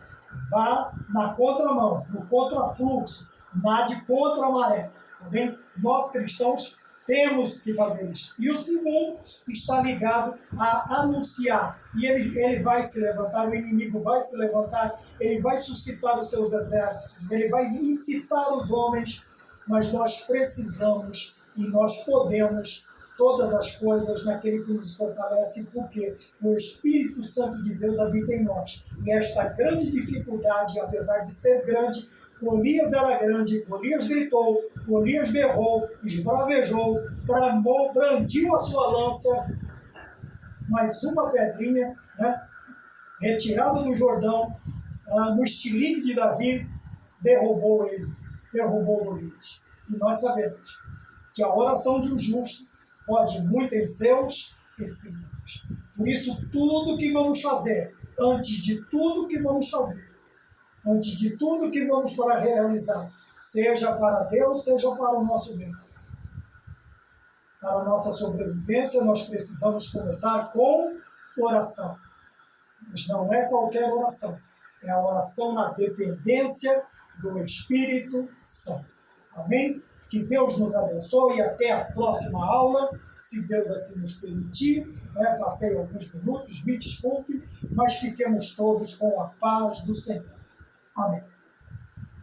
Vá na contramão, no contrafluxo, nade contra a maré. Tá bem? Nós cristãos temos que fazer isso. E o segundo está ligado a anunciar. E ele vai se levantar, o inimigo vai se levantar, ele vai suscitar os seus exércitos, ele vai incitar os homens, mas nós precisamos e nós podemos todas as coisas naquele que nos fortalece, porque o Espírito Santo de Deus habita em nós. E esta grande dificuldade, apesar de ser grande, Golias era grande, Golias gritou, Golias berrou, esbravejou, bramou, brandiu a sua lança, mas uma pedrinha, né, retirada do Jordão, no estilingue de Davi, derrubou ele, derrubou Golias. E nós sabemos que a oração de um justo pode muito em seus efeitos. Por isso, tudo que vamos fazer, antes de tudo que vamos fazer, antes de tudo que vamos para realizar, seja para Deus, seja para o nosso bem, para a nossa sobrevivência, nós precisamos começar com oração. Mas não é qualquer oração, é a oração na dependência do Espírito Santo. Amém? Que Deus nos abençoe e até a próxima aula, se Deus assim nos permitir. Passei alguns minutos, me desculpe, mas fiquemos todos com a paz do Senhor. Amém.